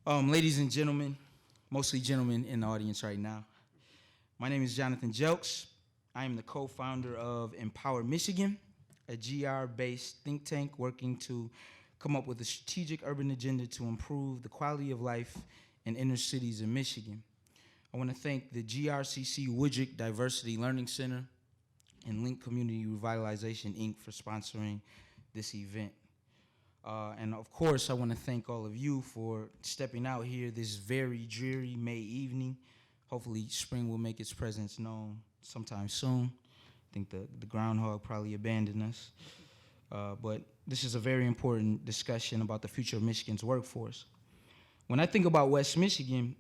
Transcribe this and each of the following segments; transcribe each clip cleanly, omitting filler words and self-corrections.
Ladies and gentlemen, mostly gentlemen in the audience right now, my name is Jonathan Jelks. I am the co-founder of Empower Michigan, a GR-based think tank working to come up with a strategic urban agenda to improve the quality of life in inner cities in Michigan. I want to thank the GRCC Woodrick Diversity Learning Center and LINC Community Revitalization, Inc. for sponsoring this event. And of course, I want to thank all of you for stepping out here this very dreary May evening. Hopefully, spring will make its presence known sometime soon. I think the groundhog probably abandoned us. But this is a very important discussion about the future of Michigan's workforce. When I think about West Michigan,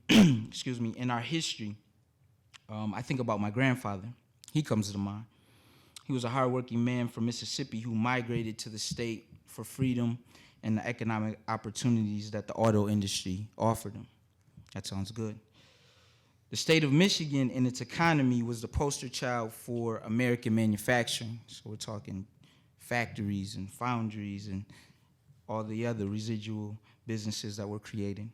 excuse me, in our history, I think about my grandfather. He comes to mind. He was a hardworking man from Mississippi who migrated to the state for freedom and the economic opportunities that the auto industry offered him. That sounds good. The state of Michigan and its economy was the poster child for American manufacturing. So we're talking factories and foundries and all the other residual businesses that were created.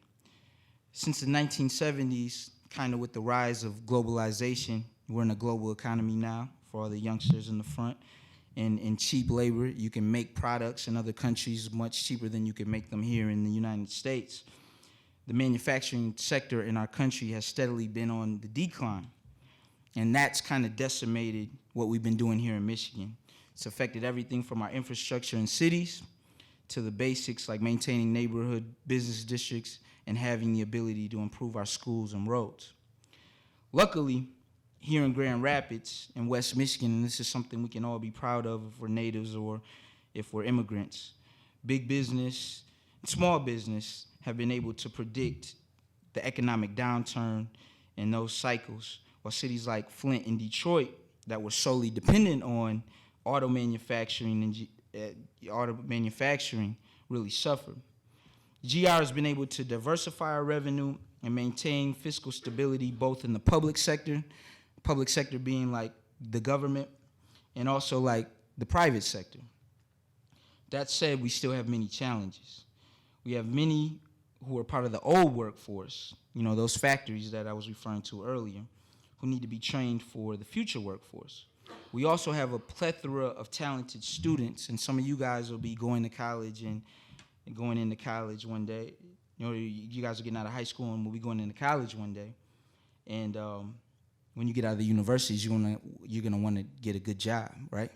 Since the 1970s, kind of with the rise of globalization, we're in a global economy now for all the youngsters in the front. And in cheap labor, you can make products in other countries much cheaper than you can make them here in the United States. The manufacturing sector in our country has steadily been on the decline. And that's kind of decimated what we've been doing here in Michigan. It's affected everything from our infrastructure in cities to the basics like maintaining neighborhood business districts and having the ability to improve our schools and roads. Luckily, here in Grand Rapids in West Michigan, and this is something we can all be proud of if we're natives or if we're immigrants, big business, small business have been able to predict the economic downturn in those cycles, while cities like Flint and Detroit that were solely dependent on auto manufacturing really suffered. GR has been able to diversify our revenue and maintain fiscal stability both in the public sector being like the government, and also like the private sector. That said, we still have many challenges. We have many who are part of the old workforce, those factories that I was referring to earlier, who need to be trained for the future workforce. We also have a plethora of talented students, and some of you guys will be going to college and going into college one day. You guys are getting out of high school and will be going into college one day. And when you get out of the universities, you're gonna want to get a good job, right?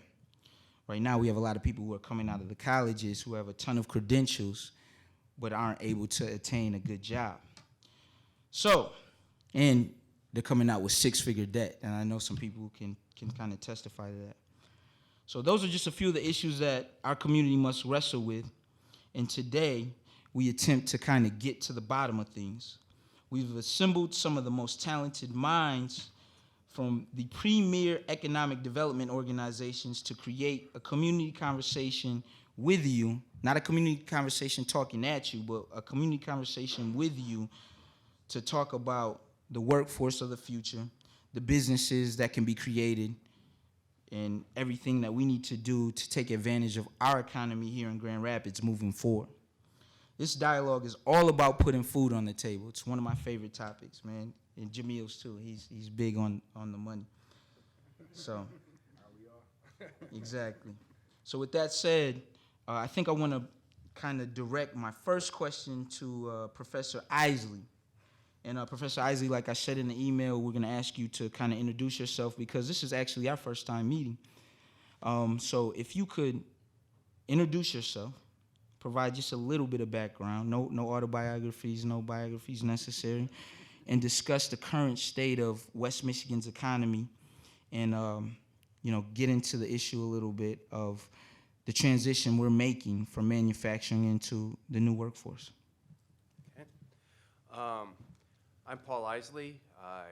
Right now, we have a lot of people who are coming out of the colleges who have a ton of credentials, but aren't able to attain a good job. So, and they're coming out with six-figure debt, and I know some people can kind of testify to that. So those are just a few of the issues that our community must wrestle with, and today, we attempt to kind of get to the bottom of things. We've assembled some of the most talented minds from the premier economic development organizations to create a community conversation with you, not a community conversation talking at you, but a community conversation with you to talk about the workforce of the future, the businesses that can be created, and everything that we need to do to take advantage of our economy here in Grand Rapids moving forward. This dialogue is all about putting food on the table. It's one of my favorite topics, man. And Jamiel's too. He's big on the money. So, exactly. So with that said, I think I want to kind of direct my first question to Professor Isley. And Professor Isley, like I said in the email, we're going to ask you to kind of introduce yourself because this is actually our first time meeting. So if you could introduce yourself, provide just a little bit of background, no autobiographies, no biographies necessary, and discuss the current state of West Michigan's economy and get into the issue a little bit of the transition we're making from manufacturing into the new workforce. Okay. I'm Paul Isley. I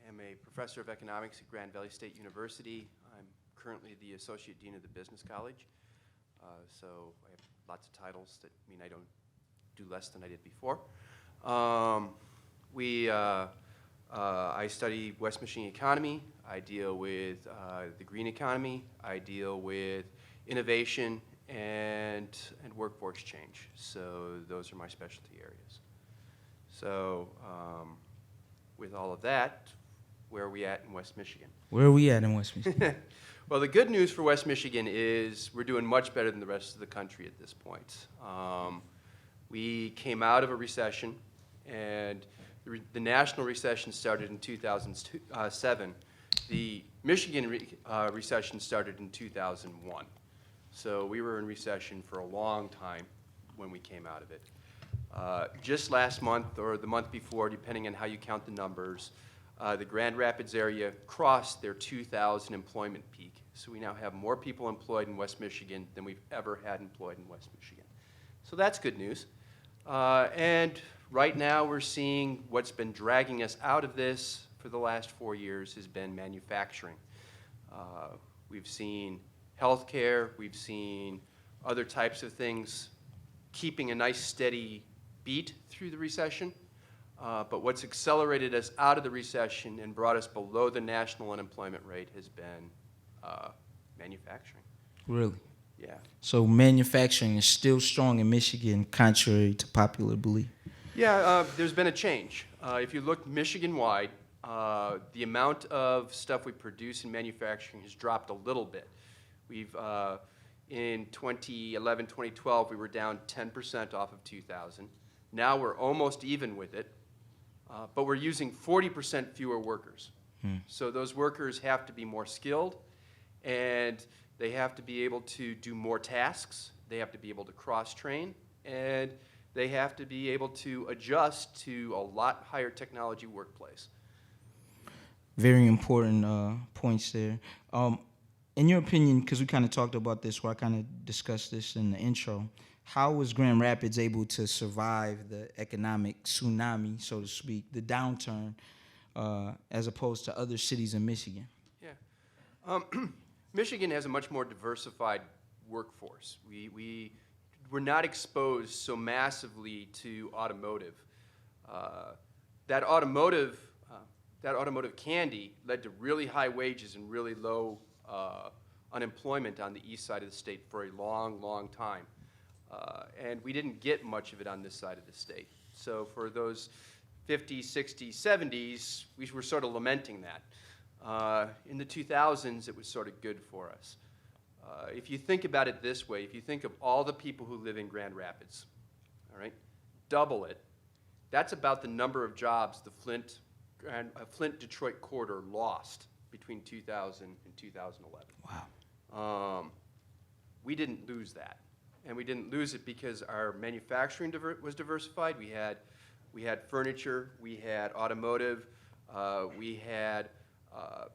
am a professor of economics at Grand Valley State University. I'm currently the Associate Dean of the Business College. So I have lots of titles that mean I don't do less than I did before. I study West Michigan economy. I deal with the green economy. I deal with innovation and workforce change. So those are my specialty areas. So with all of that, where are we at in West Michigan? Where are we at in West Michigan? Well, the good news for West Michigan is we're doing much better than the rest of the country at this point. We came out of a recession, and the national recession started in 2007. The Michigan recession started in 2001. So we were in recession for a long time when we came out of it. Just last month, or the month before, depending on how you count the numbers, the Grand Rapids area crossed their 2000 employment peak. So we now have more people employed in West Michigan than we've ever had employed in West Michigan. So that's good news. And right now we're seeing what's been dragging us out of this for the last 4 years has been manufacturing. We've seen healthcare, we've seen other types of things keeping a nice steady beat through the recession. But what's accelerated us out of the recession and brought us below the national unemployment rate has been manufacturing. Really? Yeah. So manufacturing is still strong in Michigan, contrary to popular belief. Yeah, there's been a change. If you look Michigan-wide, the amount of stuff we produce in manufacturing has dropped a little bit. We've, in 2011, 2012, we were down 10% off of 2000. Now we're almost even with it, but we're using 40% fewer workers. So those workers have to be more skilled, and they have to be able to do more tasks. They have to be able to cross-train, and they have to be able to adjust to a lot higher technology workplace. Very important points there. In your opinion, because we kind of talked about this, where I kind of discussed this in the intro, how was Grand Rapids able to survive the economic tsunami, so to speak, the downturn, as opposed to other cities in Michigan? Yeah. Michigan has a much more diversified workforce. We're not exposed so massively to automotive. That automotive candy led to really high wages and really low unemployment on the east side of the state for a long, long time. And we didn't get much of it on this side of the state. So for those 50s, 60s, 70s, we were sort of lamenting that. In the 2000s, it was sort of good for us. If you think about it this way, if you think of all the people who live in Grand Rapids, all right, double it, that's about the number of jobs the Flint-Detroit corridor lost between 2000 and 2011. Wow. We didn't lose that. And we didn't lose it because our manufacturing was diversified. We had furniture, we had automotive, we had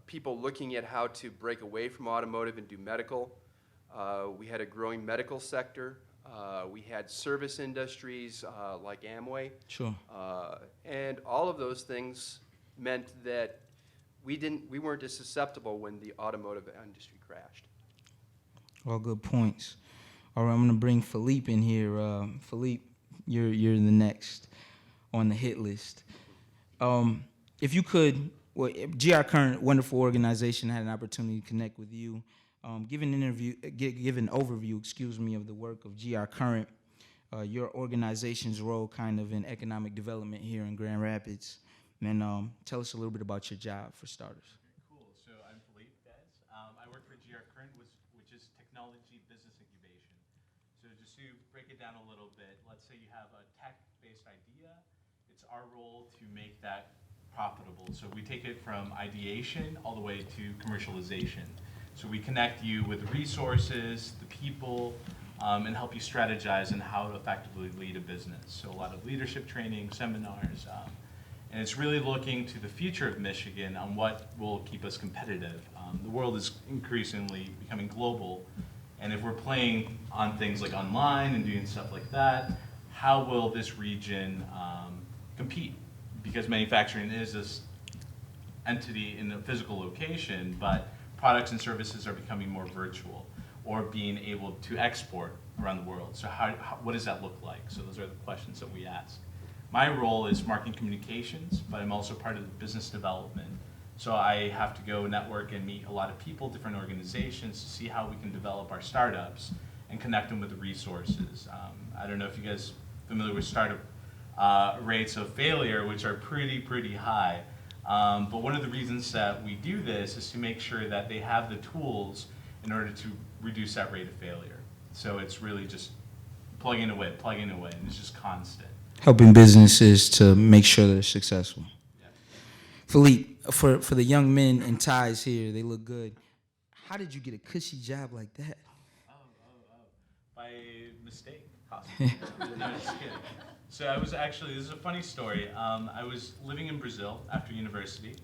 people looking at how to break away from automotive and do medical. We had a growing medical sector. We had service industries like Amway. Sure. And all of those things meant that we weren't as susceptible when the automotive industry crashed. All good points. All right, I'm going to bring Felip in here. Felip, you're the next on the hit list. If you could, well, GR Current, wonderful organization, had an opportunity to connect with you. Give an overview, of the work of GR Current, your organization's role kind of in economic development here in Grand Rapids. And then tell us a little bit about your job for starters. Cool. So I'm Felip, guys. I work for GR Current, which is Technology Business Incubation. So just to break it down a little bit, let's say you have a tech-based idea. It's our role to make that profitable. So we take it from ideation all the way to commercialization. So we connect you with the resources, the people, and help you strategize on how to effectively lead a business. So a lot of leadership training, seminars, and it's really looking to the future of Michigan on what will keep us competitive. The world is increasingly becoming global, and if we're playing on things like online and doing stuff like that, how will this region compete? Because manufacturing is this entity in a physical location, but products and services are becoming more virtual or being able to export around the world. So what does that look like? So those are the questions that we ask. My role is marketing communications, but I'm also part of the business development. So I have to go network and meet a lot of people, different organizations, to see how we can develop our startups and connect them with the resources. I don't know if you guys are familiar with startup rates of failure, which are pretty high. But one of the reasons that we do this is to make sure that they have the tools in order to reduce that rate of failure. So it's really just plugging away, and it's just constant. Helping businesses to make sure they're successful. Yeah. Felip, for the young men in ties here, they look good. How did you get a cushy job like that? Oh. By mistake, possibly. No, just kidding. So I was actually, this is a funny story. I was living in Brazil after university.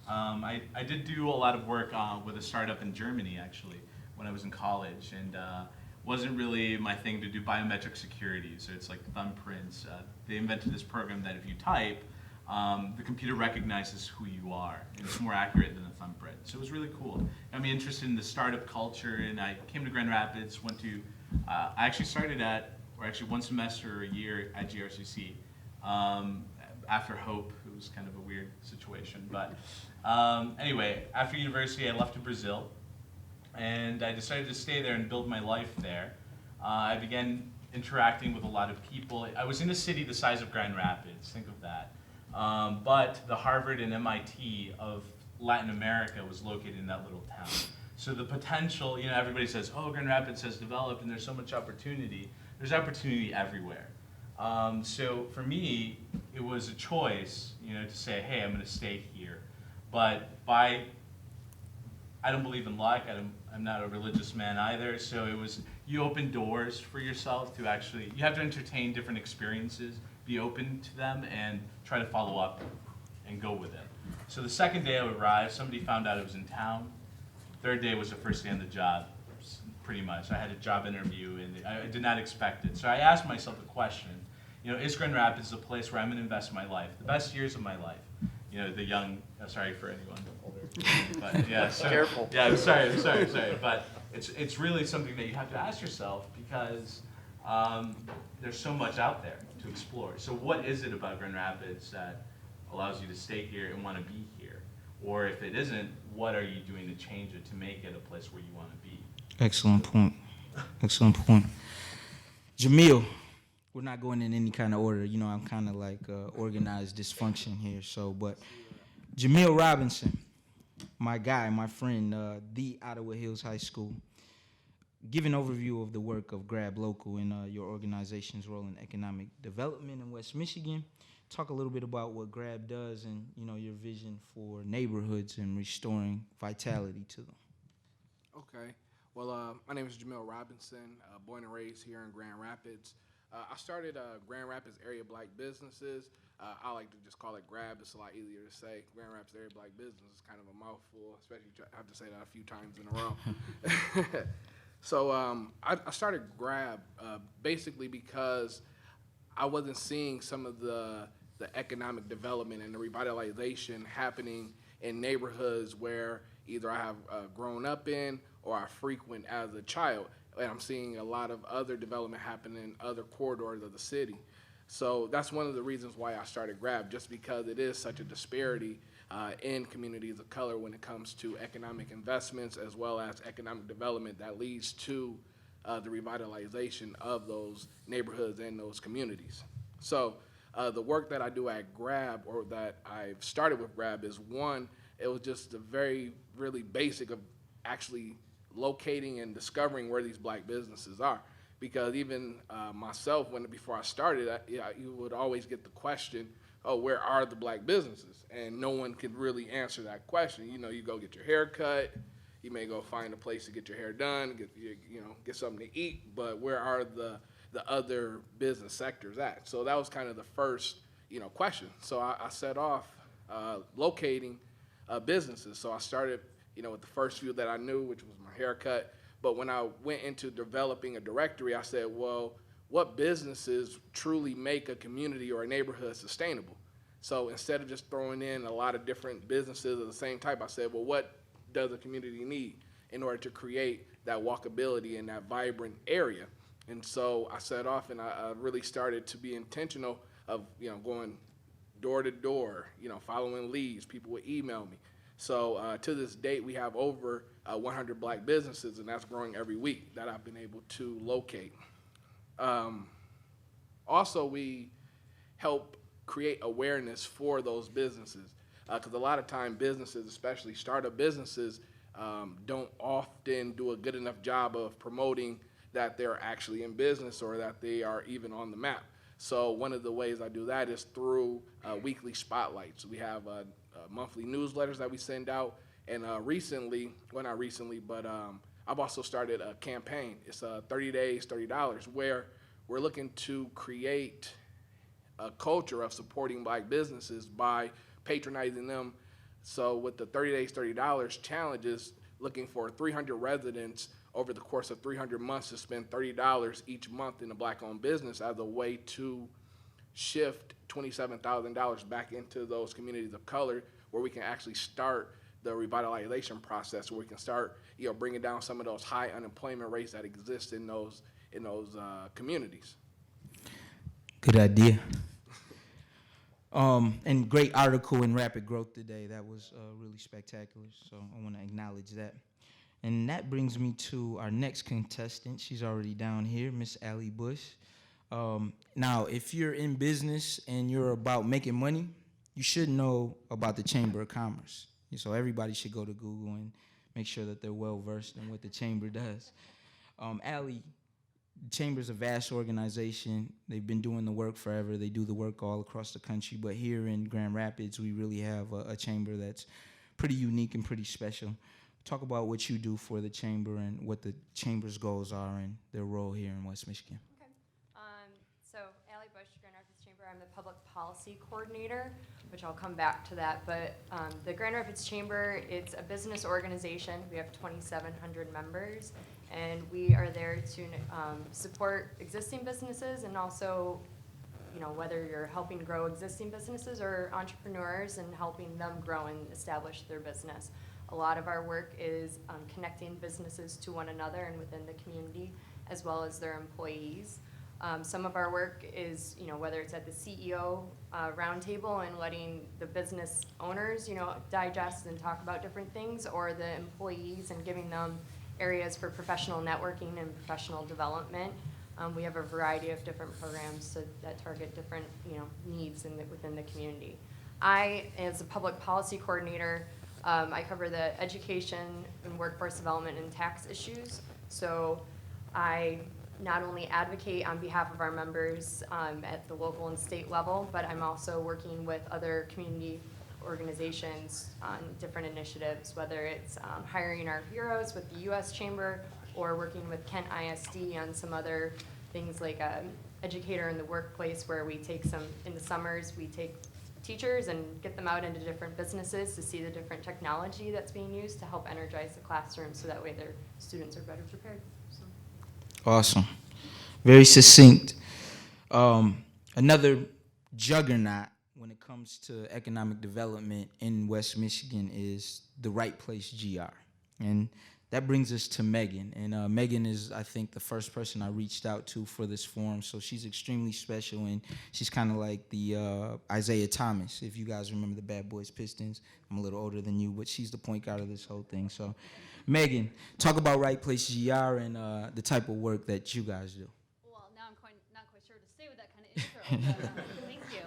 I did do a lot of work with a startup in Germany, actually, when I was in college, and wasn't really my thing to do biometric security. So it's like thumbprints. They invented this program that if you type, the computer recognizes who you are, and it's more accurate than a thumbprint. So it was really cool. Got me interested in the startup culture, and I came to Grand Rapids, went to, I actually started at, or actually one semester or a year at GRCC. After Hope, it was kind of a weird situation. But anyway, after university, I left to Brazil, and I decided to stay there and build my life there. I began interacting with a lot of people. I was in a city the size of Grand Rapids, think of that. But the Harvard and MIT of Latin America was located in that little town. So the potential, everybody says, oh, Grand Rapids has developed and there's so much opportunity. There's opportunity everywhere. So for me, it was a choice, to say, hey, I'm going to stay here. But I don't believe in luck. I'm not a religious man either. So it was, you open doors for yourself to actually, you have to entertain different experiences, be open to them, and try to follow up and go with it. So the second day I arrived, somebody found out I was in town. Third day was the first day on the job, pretty much. I had a job interview, and I did not expect it. So I asked myself the question, is Grand Rapids a place where I'm going to invest my life, the best years of my life? The young, sorry for anyone older, but yeah. So, Careful. Yeah, I'm sorry. But it's really something that you have to ask yourself because there's so much out there to explore. So what is it about Grand Rapids that allows you to stay here and want to be here? Or if it isn't, what are you doing to change it to make it a place where you want to be? Excellent point. Jamiel, we're not going in any kind of order. I'm kind of like organized dysfunction here. But Jamiel Robinson, my guy, my friend, the Ottawa Hills High School, give an overview of the work of GRABB Local and your organization's role in economic development in West Michigan. Talk a little bit about what GRABB does and your vision for neighborhoods and restoring vitality to them. Okay. Well, my name is Jamiel Robinson, born and raised here in Grand Rapids. I started Grand Rapids Area Black Businesses. I like to just call it GRABB. It's a lot easier to say. Grand Rapids Area Black Business is kind of a mouthful, especially if you have to say that a few times in a row. So I started GRABB basically because I wasn't seeing some of the economic development and the revitalization happening in neighborhoods where either I have grown up in or I frequent as a child. And I'm seeing a lot of other development happen in other corridors of the city. So that's one of the reasons why I started GRABB, just because it is such a disparity in communities of color when it comes to economic investments as well as economic development that leads to the revitalization of those neighborhoods and those communities. So the work that I do at GRABB, or that I've started with GRABB, is one, it was just really basic of actually locating and discovering where these black businesses are. Because even myself, before I started, you would always get the question, oh, where are the black businesses? And no one could really answer that question. You go get your hair cut, you may go find a place to get your hair done, get something to eat, but where are the other business sectors at? So that was kind of the first, question. So I set off locating businesses. So I started, with the first few that I knew, which was my haircut. But when I went into developing a directory, I said, well, what businesses truly make a community or a neighborhood sustainable? So instead of just throwing in a lot of different businesses of the same type, I said, well, what does a community need in order to create that walkability in that vibrant area? And so I set off and I really started to be intentional of, going door to door, following leads. People would email me. So to this date, we have over 100 black businesses, and that's growing every week that I've been able to locate. Also, we help create awareness for those businesses. Because a lot of time businesses, especially startup businesses, don't often do a good enough job of promoting that they're actually in business or that they are even on the map. So one of the ways I do that is through weekly spotlights. We have monthly newsletters that we send out, and recently, well, not recently, but I've also started a campaign. It's 30 days, $30, where we're looking to create a culture of supporting Black businesses by patronizing them. So with the 30 days, $30 challenges, looking for 300 residents over the course of 300 months to spend $30 each month in a Black-owned business as a way to shift $27,000 back into those communities of color, where we can actually start the revitalization process, where we can start, bringing down some of those high unemployment rates that exist in those communities. Good idea. And great article in Rapid Growth today. That was really spectacular, so I want to acknowledge that. And that brings me to our next contestant. She's already down here, Miss Allie Bush. Now, if you're in business and you're about making money, you should know about the Chamber of Commerce. So everybody should go to Google and make sure that they're well-versed in what the Chamber does. Allie, the Chamber's a vast organization. They've been doing the work forever. They do the work all across the country. But here in Grand Rapids, we really have a chamber that's pretty unique and pretty special. Talk about what you do for the Chamber and what the Chamber's goals are and their role here in West Michigan. Okay. So Allie Bush, Grand Rapids Chamber. I'm the Public Policy Coordinator, which I'll come back to that. But the Grand Rapids Chamber, it's a business organization. We have 2,700 members. And we are there to support existing businesses and also, whether you're helping grow existing businesses or entrepreneurs and helping them grow and establish their business. A lot of our work is connecting businesses to one another and within the community, as well as their employees. Some of our work is, whether it's at the C.E.O. roundtable and letting the business owners, digest and talk about different things, or the employees and giving them areas for professional networking and professional development. We have a variety of different programs that target different needs within the community. I, as a public policy coordinator, I cover the education and workforce development and tax issues. So I not only advocate on behalf of our members at the local and state level, but I'm also working with other community organizations on different initiatives, whether it's hiring our heroes with the U.S. Chamber or working with Kent ISD on some other things like educator in the workplace, where we take in the summers, we take teachers and get them out into different businesses to see the different technology that's being used to help energize the classroom, so that way their students are better prepared. So. Awesome. Very succinct. Another juggernaut when it comes to economic development in West Michigan is the Right Place GR. And that brings us to Megan. And Megan is, I think, the first person I reached out to for this forum. So she's extremely special, and she's kind of like the Isaiah Thomas, if you guys remember the Bad Boys Pistons. I'm a little older than you, but she's the point guard of this whole thing. So, Megan, talk about Right Place GR and the type of work that you guys do. Well, now I'm not quite sure to say with that kind of intro, but thank you.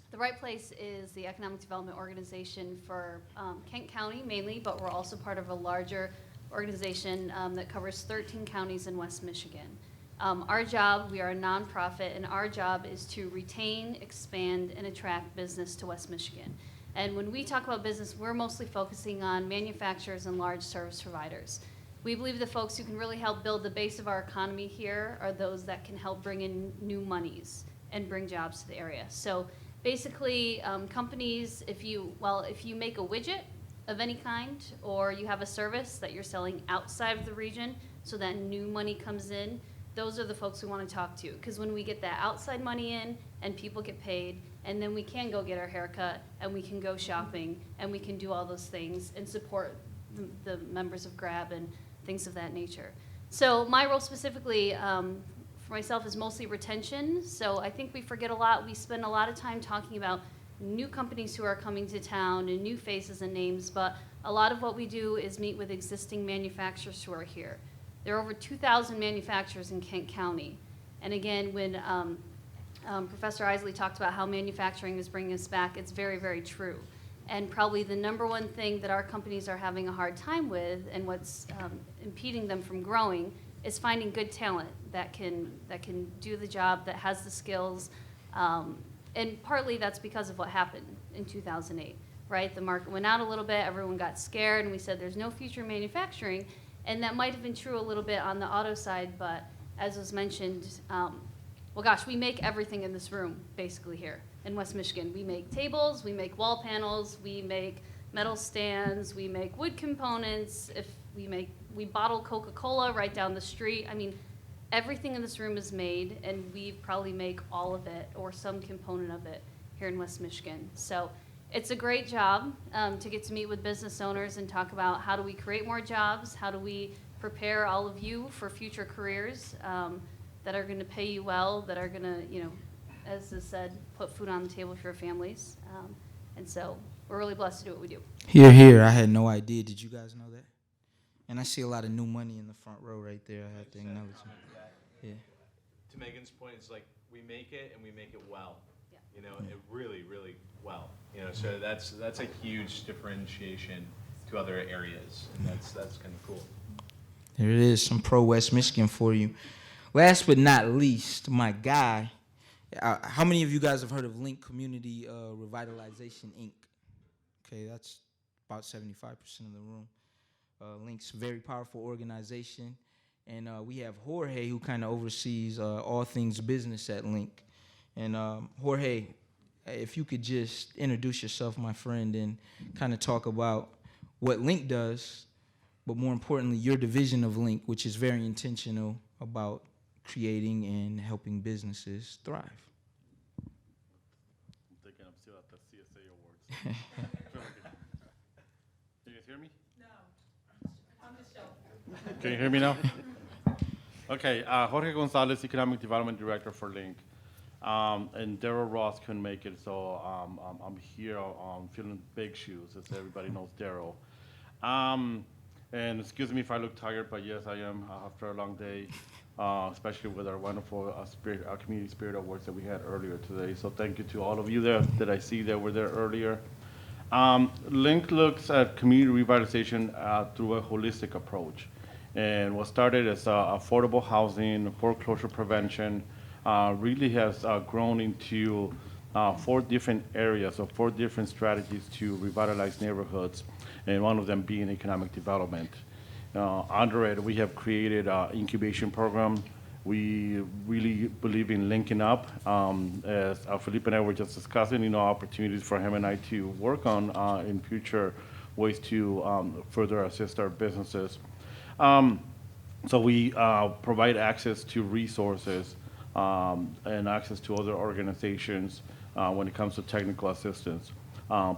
The Right Place is the economic development organization for Kent County mainly, but we're also part of a larger organization that covers 13 counties in West Michigan. Our job, we are a nonprofit, and our job is to retain, expand, and attract business to West Michigan. And when we talk about business, we're mostly focusing on manufacturers and large service providers. We believe the folks who can really help build the base of our economy here are those that can help bring in new monies and bring jobs to the area. So basically, companies, if you make a widget of any kind, or you have a service that you're selling outside of the region so that new money comes in, those are the folks we want to talk to. Because when we get that outside money in and people get paid, and then we can go get our haircut, and we can go shopping, and we can do all those things and support the members of GRABB and things of that nature. So my role specifically for myself is mostly retention. So I think we forget a lot. We spend a lot of time talking about new companies who are coming to town and new faces and names, but a lot of what we do is meet with existing manufacturers who are here. There are over 2,000 manufacturers in Kent County. And again, when Professor Isley talked about how manufacturing is bringing us back. It's very, very true. And probably the number one thing that our companies are having a hard time with, and what's impeding them from growing, is finding good talent that can do the job, that has the skills. And partly that's because of what happened in 2008, right? The market went out a little bit, everyone got scared, and we said there's no future in manufacturing. And that might have been true a little bit on the auto side, but as was mentioned, well, gosh, we make everything in this room, basically here in West Michigan. We make tables, we make wall panels, we make metal stands, we make wood components, we bottle Coca-Cola right down the street. I mean, everything in this room is made, and we probably make all of it or some component of it here in West Michigan. So it's a great job to get to meet with business owners and talk about how do we create more jobs, how do we prepare all of you for future careers that are going to pay you well, that are going to, you know, as I said, put food on the table for your families. And so we're really blessed to do what we do. Here, here. I had no idea. Did you guys know that? And I see a lot of new money in the front row right there. I have to acknowledge that. Yeah. To Megan's point, it's like we make it and we make it well. Yeah. You know, it really, really well. You know, so that's a huge differentiation to other areas, and that's kind of cool. There it is, some pro West Michigan for you. Last but not least, my guy. How many of you guys have heard of LINC Community Revitalization, Inc.? Okay, that's about 75% of the room. LINC's a very powerful organization. And we have Jorge, who kind of oversees all things business at LINC. And Jorge, if you could just introduce yourself, my friend, and kind of talk about what LINC does, but more importantly, your division of LINC, which is very intentional about creating and helping businesses thrive. I'm thinking I'm still at the CSA Awards. Can you guys hear me? No. On the show. Can you hear me now? Okay, Jorge Gonzalez, Economic Development Director for LINC. And Darel Ross couldn't make it, so I'm here filling big shoes, as everybody knows Darel. And excuse me if I look tired, but yes, I am after a long day, especially with our wonderful our Community Spirit Awards that we had earlier today. So thank you to all of you there that I see that were there earlier. LINC looks at community revitalization through a holistic approach. And what started as affordable housing, foreclosure prevention, really has grown into 4 different areas or 4 different strategies to revitalize neighborhoods, and one of them being economic development. Under it, we have created an incubation program. We really believe in linking up. As Felip and I were just discussing, opportunities for him and I to work on in future ways to further assist our businesses. So we provide access to resources and access to other organizations when it comes to technical assistance.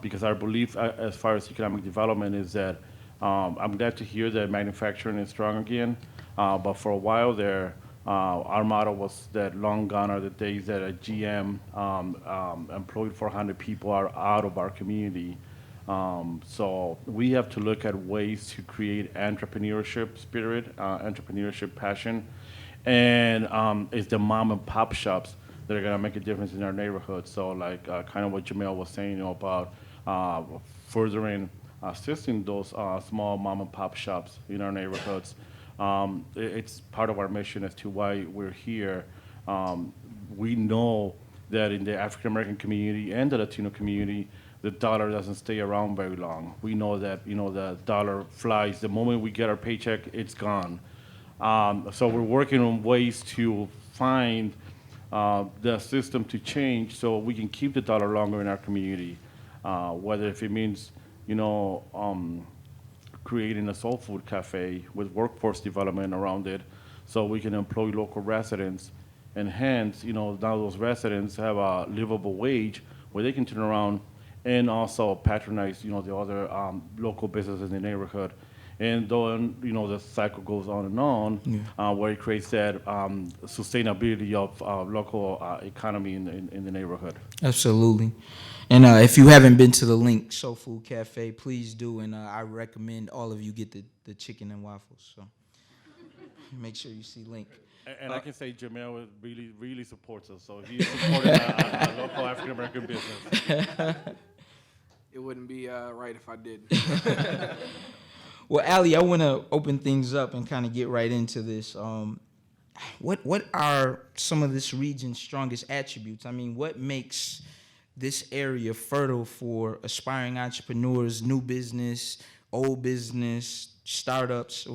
Because our belief as far as economic development is that I'm glad to hear that manufacturing is strong again, but for a while there, our motto was that long gone are the days that a GM employed 400 people are out of our community. So we have to look at ways to create entrepreneurship spirit, entrepreneurship passion, and it's the mom and pop shops that are gonna make a difference in our neighborhood. So like kind of what Jamiel was saying about furthering, assisting those small mom and pop shops in our neighborhoods. It's part of our mission as to why we're here. We know that in the African American community and the Latino community, the dollar doesn't stay around very long. We know that the dollar flies. The moment we get our paycheck, it's gone. So we're working on ways to find the system to change so we can keep the dollar longer in our community. Whether if it means creating a soul food cafe with workforce development around it, so we can employ local residents, and hence now those residents have a livable wage where they can turn around and also patronize the other local businesses in the neighborhood. And then the cycle goes on and on, where it creates that sustainability of local economy in the neighborhood. Absolutely. And if you haven't been to the LINC Soul Food Cafe, please do. And I recommend all of you get the chicken and waffles. So make sure you see LINC. And I can say Jamiel really, really supports us. So he's supporting a local African American business. It wouldn't be right if I didn't. Well, Allie, I want to open things up and kind of get right into this. What are some of this region's strongest attributes? I mean, what makes this area fertile for aspiring entrepreneurs, new business, old business, startups?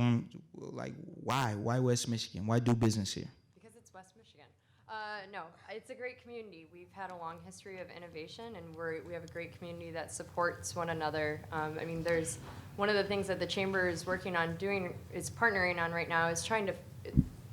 Like, why? Why West Michigan? Why do business here? Because it's West Michigan. No, it's a great community. We've had a long history of innovation, and we have a great community that supports one another. I mean, there's one of the things that the chamber is working on doing, is partnering on right now, is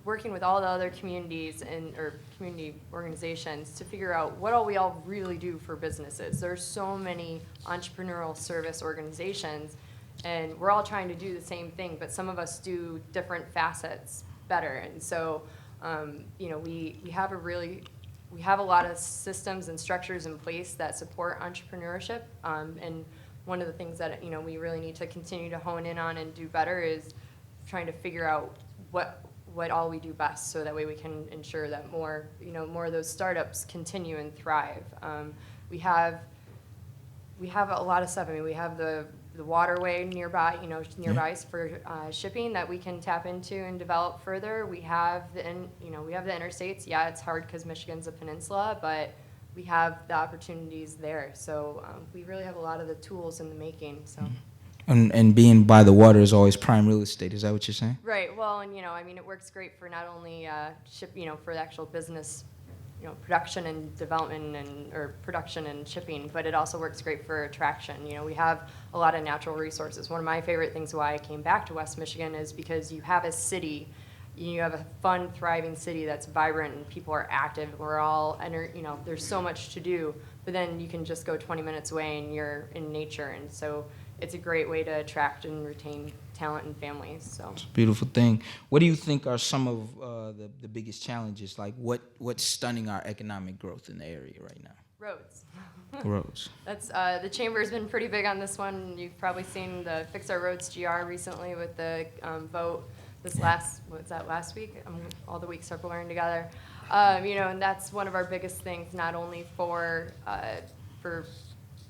working with all the other communities or community organizations to figure out what all we all really do for businesses. There's so many entrepreneurial service organizations, and we're all trying to do the same thing, but some of us do different facets better. And so, we have a lot of systems and structures in place that support entrepreneurship. And one of the things that we really need to continue to hone in on and do better is trying to figure out what all we do best, so that way we can ensure that more of those startups continue and thrive. We have a lot of stuff. I mean, we have the waterway nearby, for shipping that we can tap into and develop further. We have the interstates. Yeah, it's hard because Michigan's a peninsula, but we have the opportunities there. So we really have a lot of the tools in the making. So. And being by the water is always prime real estate. Is that what you're saying? Right. Well, and it works great for not only for the actual business, production and development or production and shipping, but it also works great for attraction. We have a lot of natural resources. One of my favorite things why I came back to West Michigan is because you have a city, you have a fun, thriving city that's vibrant and people are active. We're all, there's so much to do, but then you can just go 20 minutes away and you're in nature, and so it's a great way to attract and retain talent and families. So it's a beautiful thing. What do you think are some of the biggest challenges? Like what's stunning our economic growth in the area right now? roads. Roads. That's the chamber's been pretty big on this one. You've probably seen the Fix Our Roads GR recently with the vote this last week? All the weeks are blurring together. And that's one of our biggest things, not only for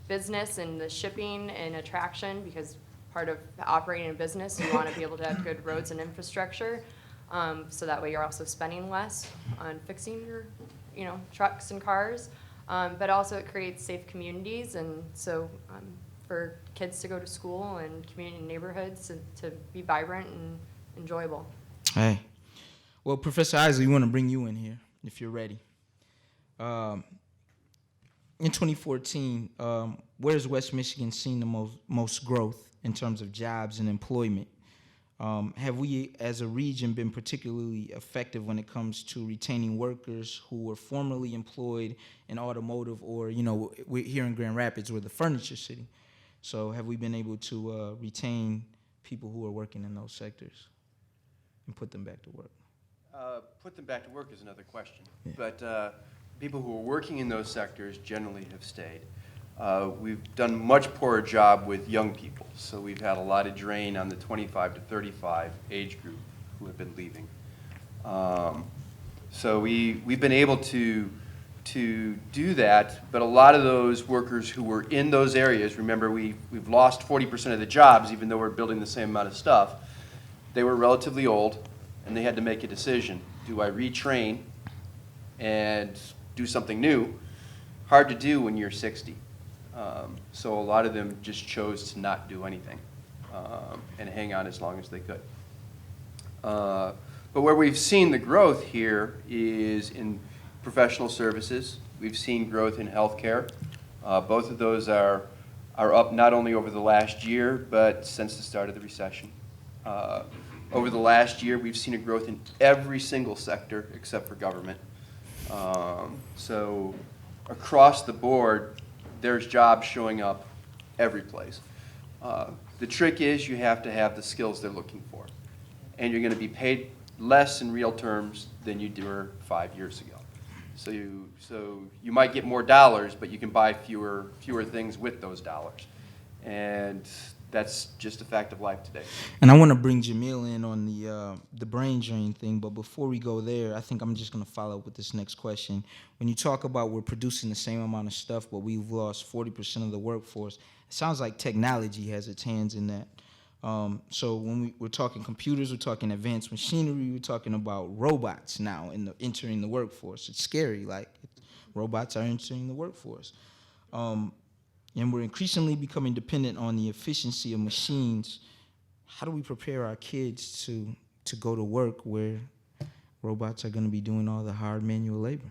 business and the shipping and attraction, because part of operating a business, you want to be able to have good roads and infrastructure, so that way you're also spending less on fixing your, trucks and cars. But also it creates safe communities, and so for kids to go to school and community neighborhoods and to be vibrant and enjoyable. Hey. Well, Professor Isley, we want to bring you in here if you're ready. In 2014, where has West Michigan seen the most growth in terms of jobs and employment? Have we, as a region, been particularly effective when it comes to retaining workers who were formerly employed in automotive, or, we're here in Grand Rapids, we're the furniture city. So have we been able to retain people who are working in those sectors and put them back to work? Put them back to work is another question. Yeah. But people who are working in those sectors generally have stayed. We've done much poorer job with young people, so we've had a lot of drain on the 25 to 35 age group who have been leaving. So we've been able to do that, but a lot of those workers who were in those areas, remember we've lost 40% of the jobs even though we're building the same amount of stuff. They were relatively old, and they had to make a decision. Do I retrain and do something new? Hard to do when you're 60. So a lot of them just chose to not do anything and hang on as long as they could. But where we've seen the growth here is in professional services. We've seen growth in healthcare. Both of those are up not only over the last year, but since the start of the recession. Over the last year, we've seen a growth in every single sector except for government. So across the board, there's jobs showing up every place. The trick is you have to have the skills they're looking for. And you're going to be paid less in real terms than you were 5 years ago. So you might get more dollars, but you can buy fewer things with those dollars. And that's just a fact of life today. And I want to bring Jamiel in on the brain drain thing, but before we go there, I think I'm just going to follow up with this next question. When you talk about we're producing the same amount of stuff, but we've lost 40% of the workforce, it sounds like technology has its hands in that. So when we're talking computers, we're talking advanced machinery, we're talking about robots now entering the workforce. It's scary, like robots are entering the workforce. And we're increasingly becoming dependent on the efficiency of machines. How do we prepare our kids to go to work where robots are going to be doing all the hard manual labor?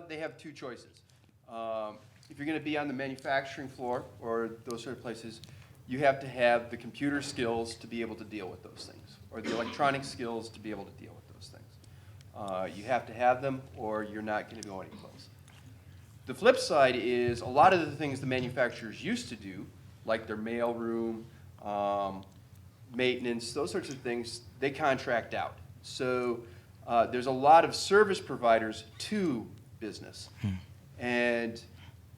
They have two choices. If you're going to be on the manufacturing floor or those sort of places, you have to have the computer skills to be able to deal with those things, or the electronic skills to be able to deal with those things. You have to have them, or you're not going to go anyplace. The flip side is a lot of the things the manufacturers used to do, like their mail room, maintenance, those sorts of things, they contract out. So there's a lot of service providers to business. And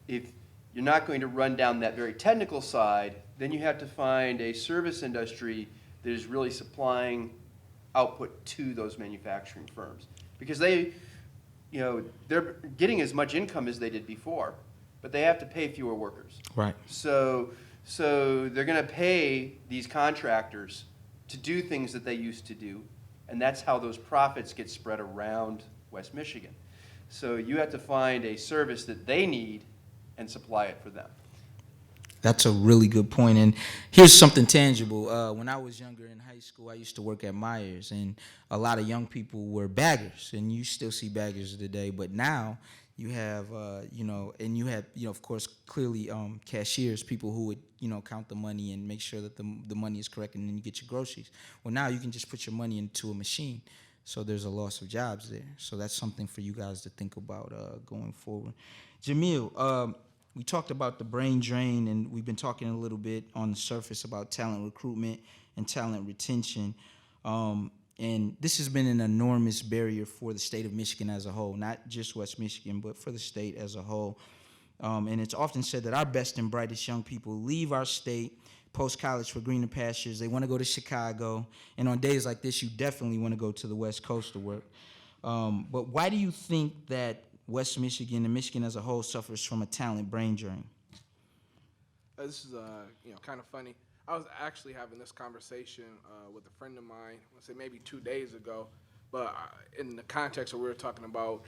if you're not going to run down that very technical side, then you have to find a service industry that is really supplying output to those manufacturing firms. Because they're getting as much income as they did before, but they have to pay fewer workers. Right. So they're going to pay these contractors to do things that they used to do, and that's how those profits get spread around West Michigan. So you have to find a service that they need and supply it for them. That's a really good point. And here's something tangible. When I was younger in high school, I used to work at Myers, and a lot of young people were baggers, and you still see baggers today. But now you have, and you have, of course, clearly cashiers, people who would, count the money and make sure that the money is correct, and then you get your groceries. Well, now you can just put your money into a machine. So there's a loss of jobs there. So that's something for you guys to think about going forward. Jamiel, we talked about the brain drain, and we've been talking a little bit on the surface about talent recruitment and talent retention. And this has been an enormous barrier for the state of Michigan as a whole, not just West Michigan, but for the state as a whole. And it's often said that our best and brightest young people leave our state post-college for greener pastures. They want to go to Chicago. And on days like this, you definitely want to go to the West Coast to work. But why do you think that West Michigan and Michigan as a whole suffers from a talent brain drain? This is kind of funny. I was actually having this conversation with a friend of mine, let's say maybe 2 days ago, but in the context where we were talking about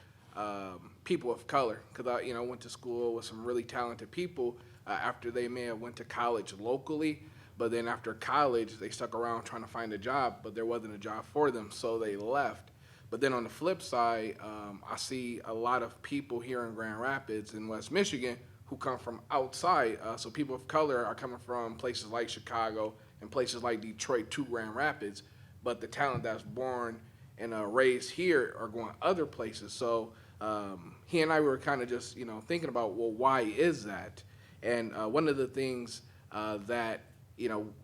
people of color, because I went to school with some really talented people after they may have went to college locally, but then after college they stuck around trying to find a job, but there wasn't a job for them, so they left. But then on the flip side, I see a lot of people here in Grand Rapids in West Michigan who come from outside. So people of color are coming from places like Chicago and places like Detroit to Grand Rapids, but the talent that's born and raised here are going other places. So he and I were kind of just, thinking about, well, why is that? And one of the things that,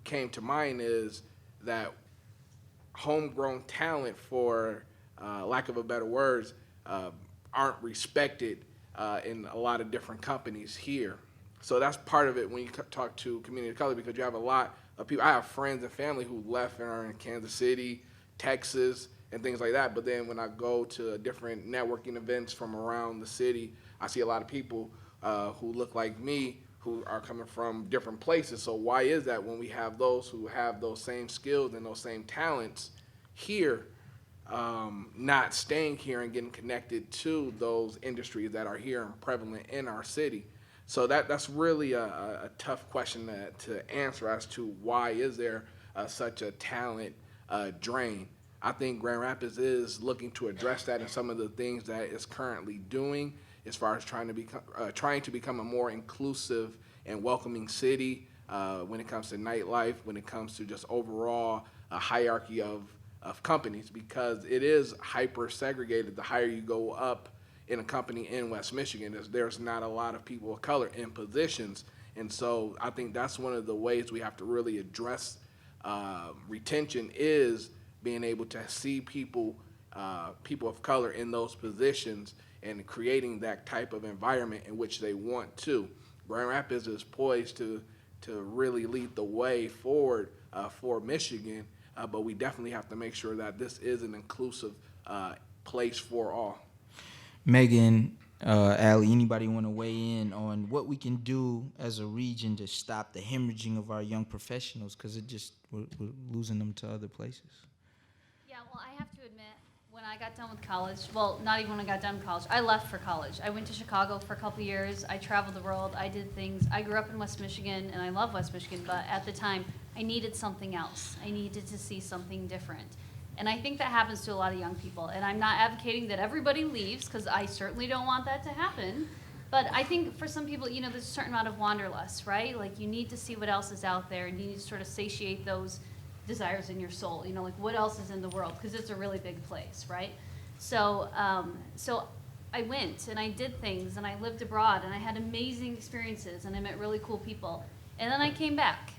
came to mind is that homegrown talent, for lack of a better words, aren't respected in a lot of different companies here. So that's part of it when you talk to community of color, because you have a lot of people. I have friends and family who left and are in Kansas City, Texas, and things like that. But then when I go to different networking events from around the city, I see a lot of people who look like me who are coming from different places. So why is that when we have those who have those same skills and those same talents here, not staying here and getting connected to those industries that are here and prevalent in our city? So that's really a tough question to answer as to why is there such a talent drain. I think Grand Rapids is looking to address that in some of the things that it's currently doing, as far as trying to become a more inclusive and welcoming city when it comes to nightlife, when it comes to just overall a hierarchy of companies, because it is hyper segregated the higher you go up in a company in West Michigan. There's not a lot of people of color in positions, and so I think that's one of the ways we have to really address retention, is being able to see people of color in those positions and creating that type of environment in which they want to. Grand Rapids is poised to to really lead the way forward for Michigan, but we definitely have to make sure that this is an inclusive place for all. Megan, Allie, anybody want to weigh in on what we can do as a region to stop the hemorrhaging of our young professionals? Because we're losing them to other places. Yeah, well, I have to admit, when I got done with college, well, not even when I got done with college, I left for college. I went to Chicago for a couple years. I traveled the world. I did things. I grew up in West Michigan, and I love West Michigan, but at the time, I needed something else. I needed to see something different. And I think that happens to a lot of young people. And I'm not advocating that everybody leaves, because I certainly don't want that to happen. But I think for some people, there's a certain amount of wanderlust, right? Like, you need to see what else is out there, and you need to sort of satiate those desires in your soul. Like, what else is in the world? Because it's a really big place, right? So I went, and I did things, and I lived abroad, and I had amazing experiences, and I met really cool people. And then I came back.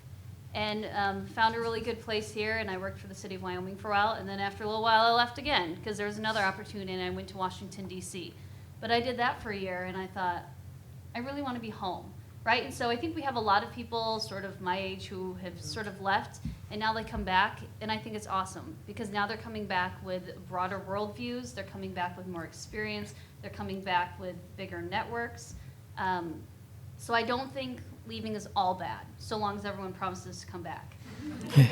And found a really good place here, and I worked for the city of Wyoming for a while, and then after a little while I left again, because there was another opportunity, and I went to Washington, D.C. But I did that for a year, and I thought, I really want to be home, right? And so I think we have a lot of people sort of my age who have sort of left, and now they come back, and I think it's awesome, because now they're coming back with broader worldviews, they're coming back with more experience, they're coming back with bigger networks. So I don't think leaving is all bad, so long as everyone promises to come back.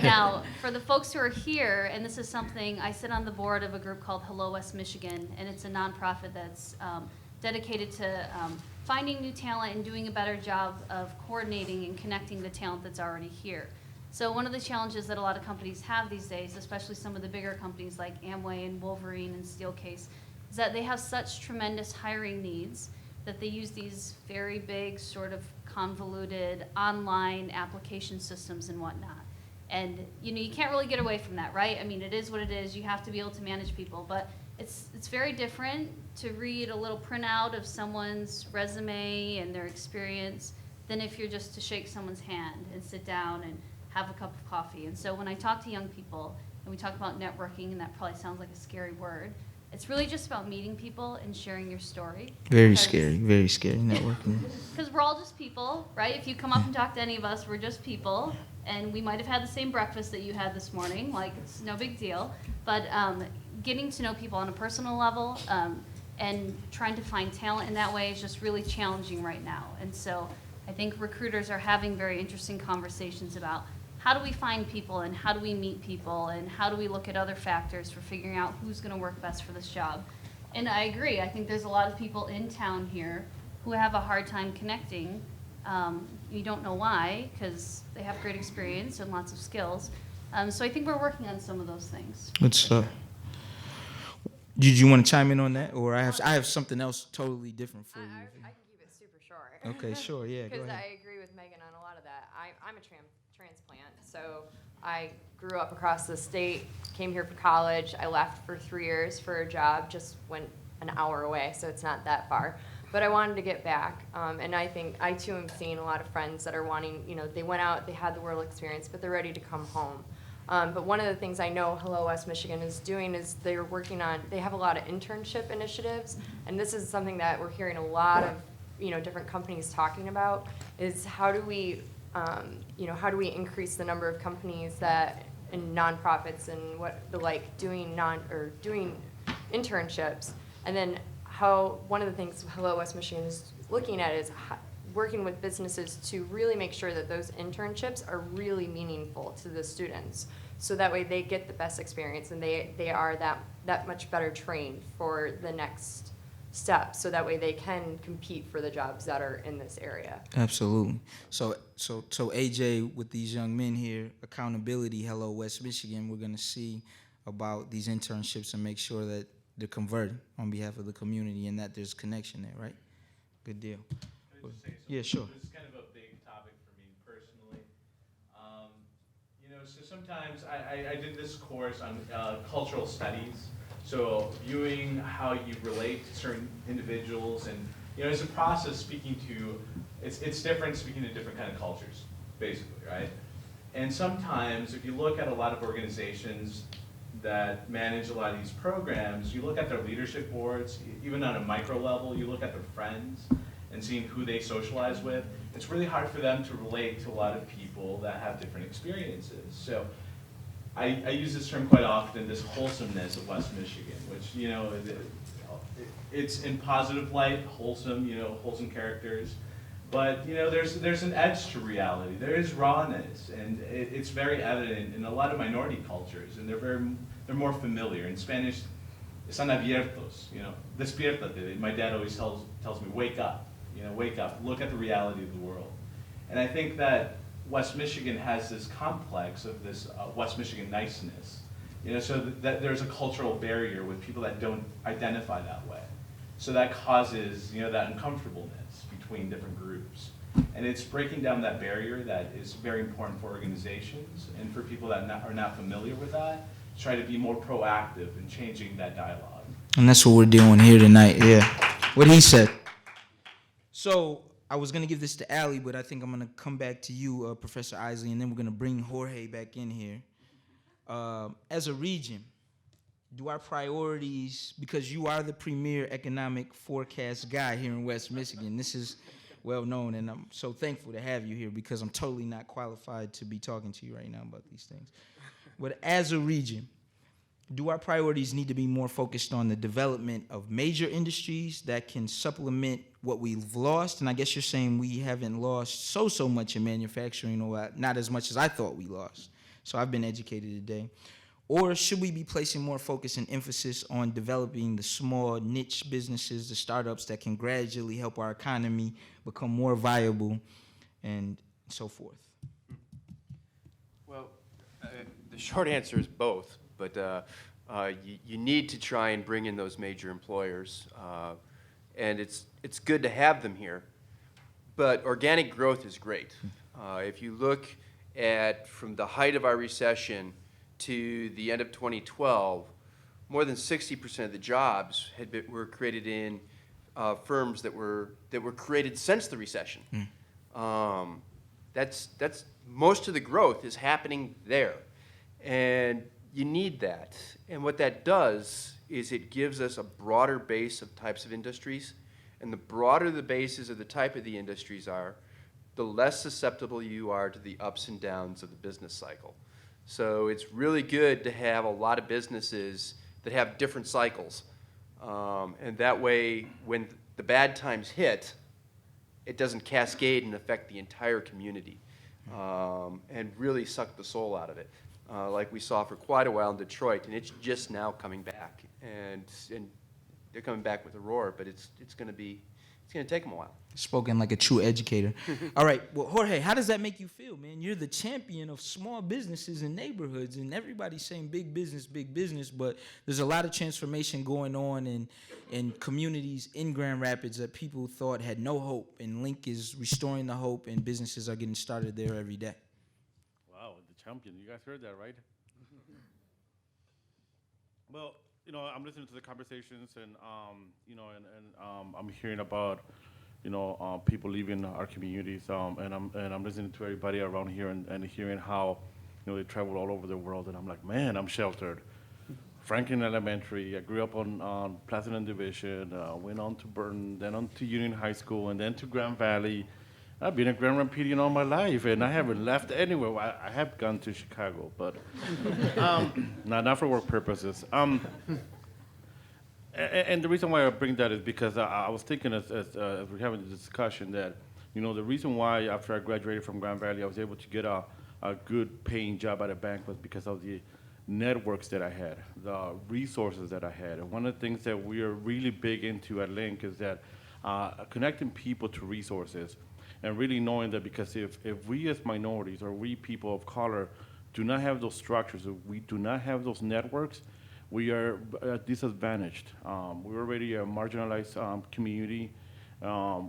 Now, for the folks who are here, and this is something, I sit on the board of a group called Hello West Michigan, and it's a nonprofit that's dedicated to finding new talent and doing a better job of coordinating and connecting the talent that's already here. So one of the challenges that a lot of companies have these days, especially some of the bigger companies like Amway and Wolverine and Steelcase, is that they have such tremendous hiring needs that they use these very big, sort of convoluted online application systems and whatnot. And you can't really get away from that, right? I mean, it is what it is. You have to be able to manage people, but it's very different to read a little printout of someone's resume and their experience than if you're just to shake someone's hand and sit down and have a cup of coffee. And so when I talk to young people and we talk about networking, and that probably sounds like a scary word, it's really just about meeting people and sharing your story. Very scary networking. Because we're all just people, right? If you come up and talk to any of us, we're just people, and we might have had the same breakfast that you had this morning, like, it's no big deal. But getting to know people on a personal level and trying to find talent in that way is just really challenging right now. And so I think recruiters are having very interesting conversations about how do we find people, and how do we meet people, and how do we look at other factors for figuring out who's going to work best for this job. And I agree. I think there's a lot of people in town here who have a hard time connecting. You don't know why, because they have great experience and lots of skills. So I think we're working on some of those things. Good stuff. Did you want to chime in on that, or I have something else totally different for you? I can keep it super short. Okay, sure, yeah, go Because ahead. I agree with Megan on a lot of that. I'm a transplant, so I grew up across the state, came here for college. I left for 3 years for a job, just went an hour away, so it's not that far. But I wanted to get back, and I think I too am seeing a lot of friends that are wanting, they went out, they had the world experience, but they're ready to come home. But one of the things I know Hello West Michigan is doing is they have a lot of internship initiatives, and this is something that we're hearing a lot of, different companies talking about, is how do we increase the number of companies that, and nonprofits and what the like, doing internships, and then how one of the things Hello West Michigan is looking at is working with businesses to really make sure that those internships are really meaningful to the students, so that way they get the best experience and they are that much better trained for the next step, so that way they can compete for the jobs that are in this area. Absolutely. So AJ, with these young men here, accountability, Hello West Michigan, we're going to see about these internships and make sure that they're converted on behalf of the community and that there's connection there, right? Good deal. Can I just say something? Yeah, sure. This is kind of a big topic for me personally. So sometimes I did this course on cultural studies. So viewing how you relate to certain individuals, and it's a process speaking to, it's different speaking to different kind of cultures, basically, right? And sometimes if you look at a lot of organizations that manage a lot of these programs, you look at their leadership boards, even on a micro level, you look at their friends, and seeing who they socialize with, it's really hard for them to relate to a lot of people that have different experiences. So I use this term quite often, this wholesomeness of West Michigan, which, you know, it's in positive light, wholesome, you know, wholesome characters. But, you know, there's an edge to reality. There is rawness, and it's very evident in a lot of minority cultures, and they're more familiar. In Spanish, están abiertos, you know, despiértate. My dad always tells me, wake up, you know, wake up, look at the reality of the world. And I think that West Michigan has this complex of this West Michigan niceness, you know, so that there's a cultural barrier with people that don't identify that way. So that causes, you know, that uncomfortableness between different groups. And it's breaking down that barrier that is very important for organizations and for people that are not familiar with that, to try to be more proactive in changing that dialogue. And that's what we're doing here tonight, yeah. What he said. So I was gonna give this to Allie, but I think I'm gonna come back to you, Professor Isley, and then we're gonna bring Jorge back in here. As a region, do our priorities, because you are the premier economic forecast guy here in West Michigan, this is well known, and I'm so thankful to have you here because I'm totally not qualified to be talking to you right now about these things. But as a region, do our priorities need to be more focused on the development of major industries that can supplement what we've lost? And I guess you're saying we haven't lost so much in manufacturing, or not as much as I thought we lost. So I've been educated today. Or should we be placing more focus and emphasis on developing the small niche businesses, the startups that can gradually help our economy become more viable and so forth? Well, the short answer is both, but you need to try and bring in those major employers, and it's good to have them here, but organic growth is great. If you look at from the height of our recession to the end of 2012, more than 60% of the jobs were created in firms that were created since the recession. That's most of the growth is happening there, and you need that. And what that does is it gives us a broader base of types of industries, and the broader the bases of the type of the industries are, the less susceptible you are to the ups and downs of the business cycle. So it's really good to have a lot of businesses that have different cycles. And that way, when the bad times hit, it doesn't cascade and affect the entire community and really suck the soul out of it, like we saw for quite a while in Detroit. And it's just now coming back. And they're coming back with a roar, but it's going to take them a while. Spoken like a true educator. All right, well, Jorge, how does that make you feel, man? You're the champion of small businesses and neighborhoods, and everybody's saying big business, but there's a lot of transformation going on in communities in Grand Rapids that people thought had no hope, and LINC is restoring the hope, and businesses are getting started there every day. Wow, the champion. You guys heard that, right? Well, you know, I'm listening to the conversations, and you know, and I'm hearing about, you know, people leaving our communities, and I'm listening to everybody around here and hearing how, you know, they travel all over the world, and I'm like, man, I'm sheltered. Franklin Elementary, I grew up on Pleasant Division, went on to Burton, then on to Union High School, and then to Grand Valley. I've been a Grand Rapidian all my life, and I haven't left anywhere. Well, I have gone to Chicago, but not for work purposes. And the reason why I bring that is because I was thinking as we're having the discussion that, you know, the reason why after I graduated from Grand Valley I was able to get a good paying job at a bank was because of the networks that I had, the resources that I had. And one of the things that we are really big into at LINC is that connecting people to resources and really knowing that, because if we as minorities or we people of color do not have those structures, if we do not have those networks, we are disadvantaged. We're already a marginalized community.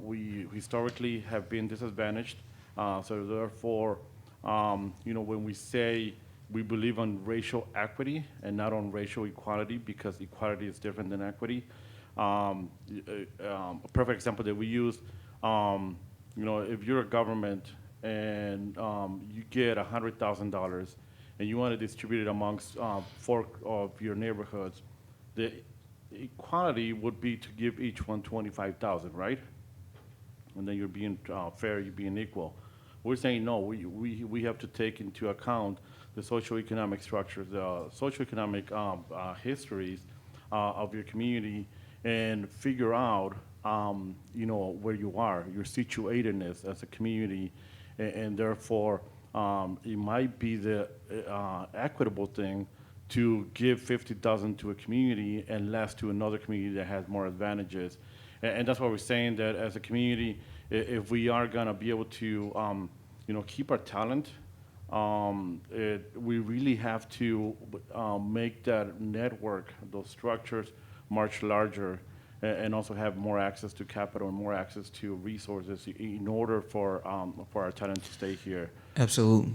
We historically have been disadvantaged. So therefore, you know, when we say we believe on racial equity and not on racial equality, because equality is different than equity. A perfect example that we use, you know, if you're a government and you get $100,000 and you want to distribute it amongst 4 of your neighborhoods, the equality would be to give each one $25,000, right? and then you're being fair, you're being equal. We're saying no, we have to take into account the socioeconomic structures, the socioeconomic histories of your community, and figure out, where you are, your situatedness as a community, and therefore, it might be the equitable thing to give 50,000 to a community and less to another community that has more advantages. And that's why we're saying that as a community, if we are gonna be able to, keep our talent, we really have to make that network, those structures, much larger, and also have more access to capital and more access to resources in order for our talent to stay here. Absolutely.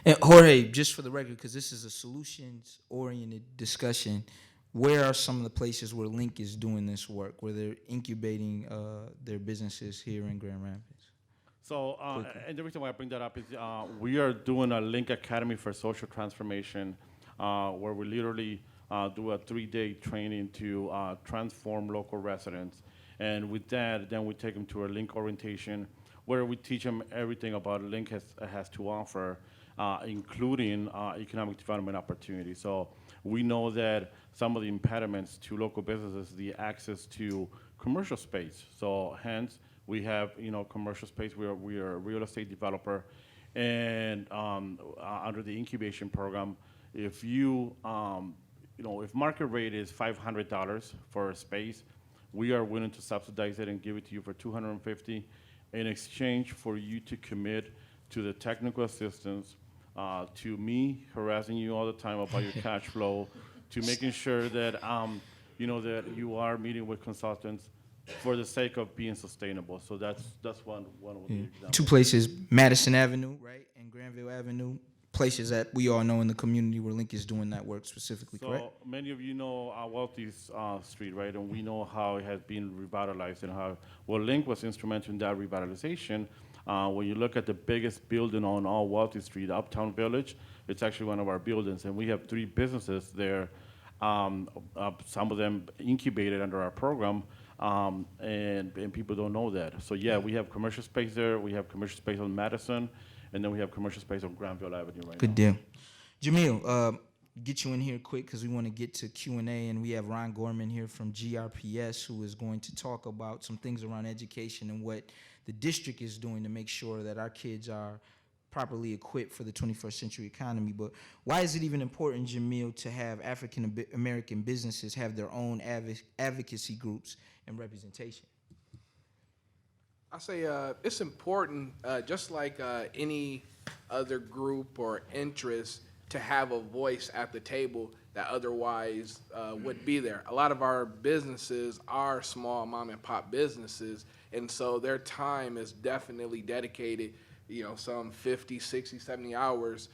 And Jorge, just for the record, because this is a solutions-oriented discussion, where are some of the places where LINC is doing this work, where they're incubating their businesses here in Grand Rapids? So, and the reason why I bring that up is we are doing a LINC Academy for Social Transformation, where we literally do a 3-day training to transform local residents. And with that, then we take them to a LINC orientation, where we teach them everything about LINC has to offer, including economic development opportunities. So we know that some of the impediments to local businesses, the access to commercial space. So hence, we have commercial space. We are a real estate developer, and under the incubation program, if you if market rate is $500 for a space, we are willing to subsidize it and give it to you for $250 in exchange for you to commit to the technical assistance, to me harassing you all the time about your cash flow, to making sure that that you are meeting with consultants for the sake of being sustainable. So that's one of the examples. Two places, Madison Avenue, right, and Granville Avenue, places that we all know in the community where LINC is doing that work specifically, correct? So many of you know Wealthy Street, right? And we know how it has been revitalized and how, LINC was instrumental in that revitalization. When you look at the biggest building on all Wealthy Street, Uptown Village, it's actually one of our buildings, and we have 3 businesses there, some of them incubated under our program, and people don't know that. So yeah, we have commercial space there, we have commercial space on Madison, and then we have commercial space on Granville Avenue right now. Good deal. Jamiel, get you in here quick because we want to get to Q&A, and we have Ron Gorman here from GRPS who is going to talk about some things around education and what the district is doing to make sure that our kids are properly equipped for the 21st century economy. But why is it even important, Jamiel, to have African American businesses have their own advocacy groups and representation? I say it's important, just like any other group or interest, to have a voice at the table that otherwise would be there. A lot of our businesses are small mom and pop businesses, and so their time is definitely dedicated, some 50, 60, 70 hours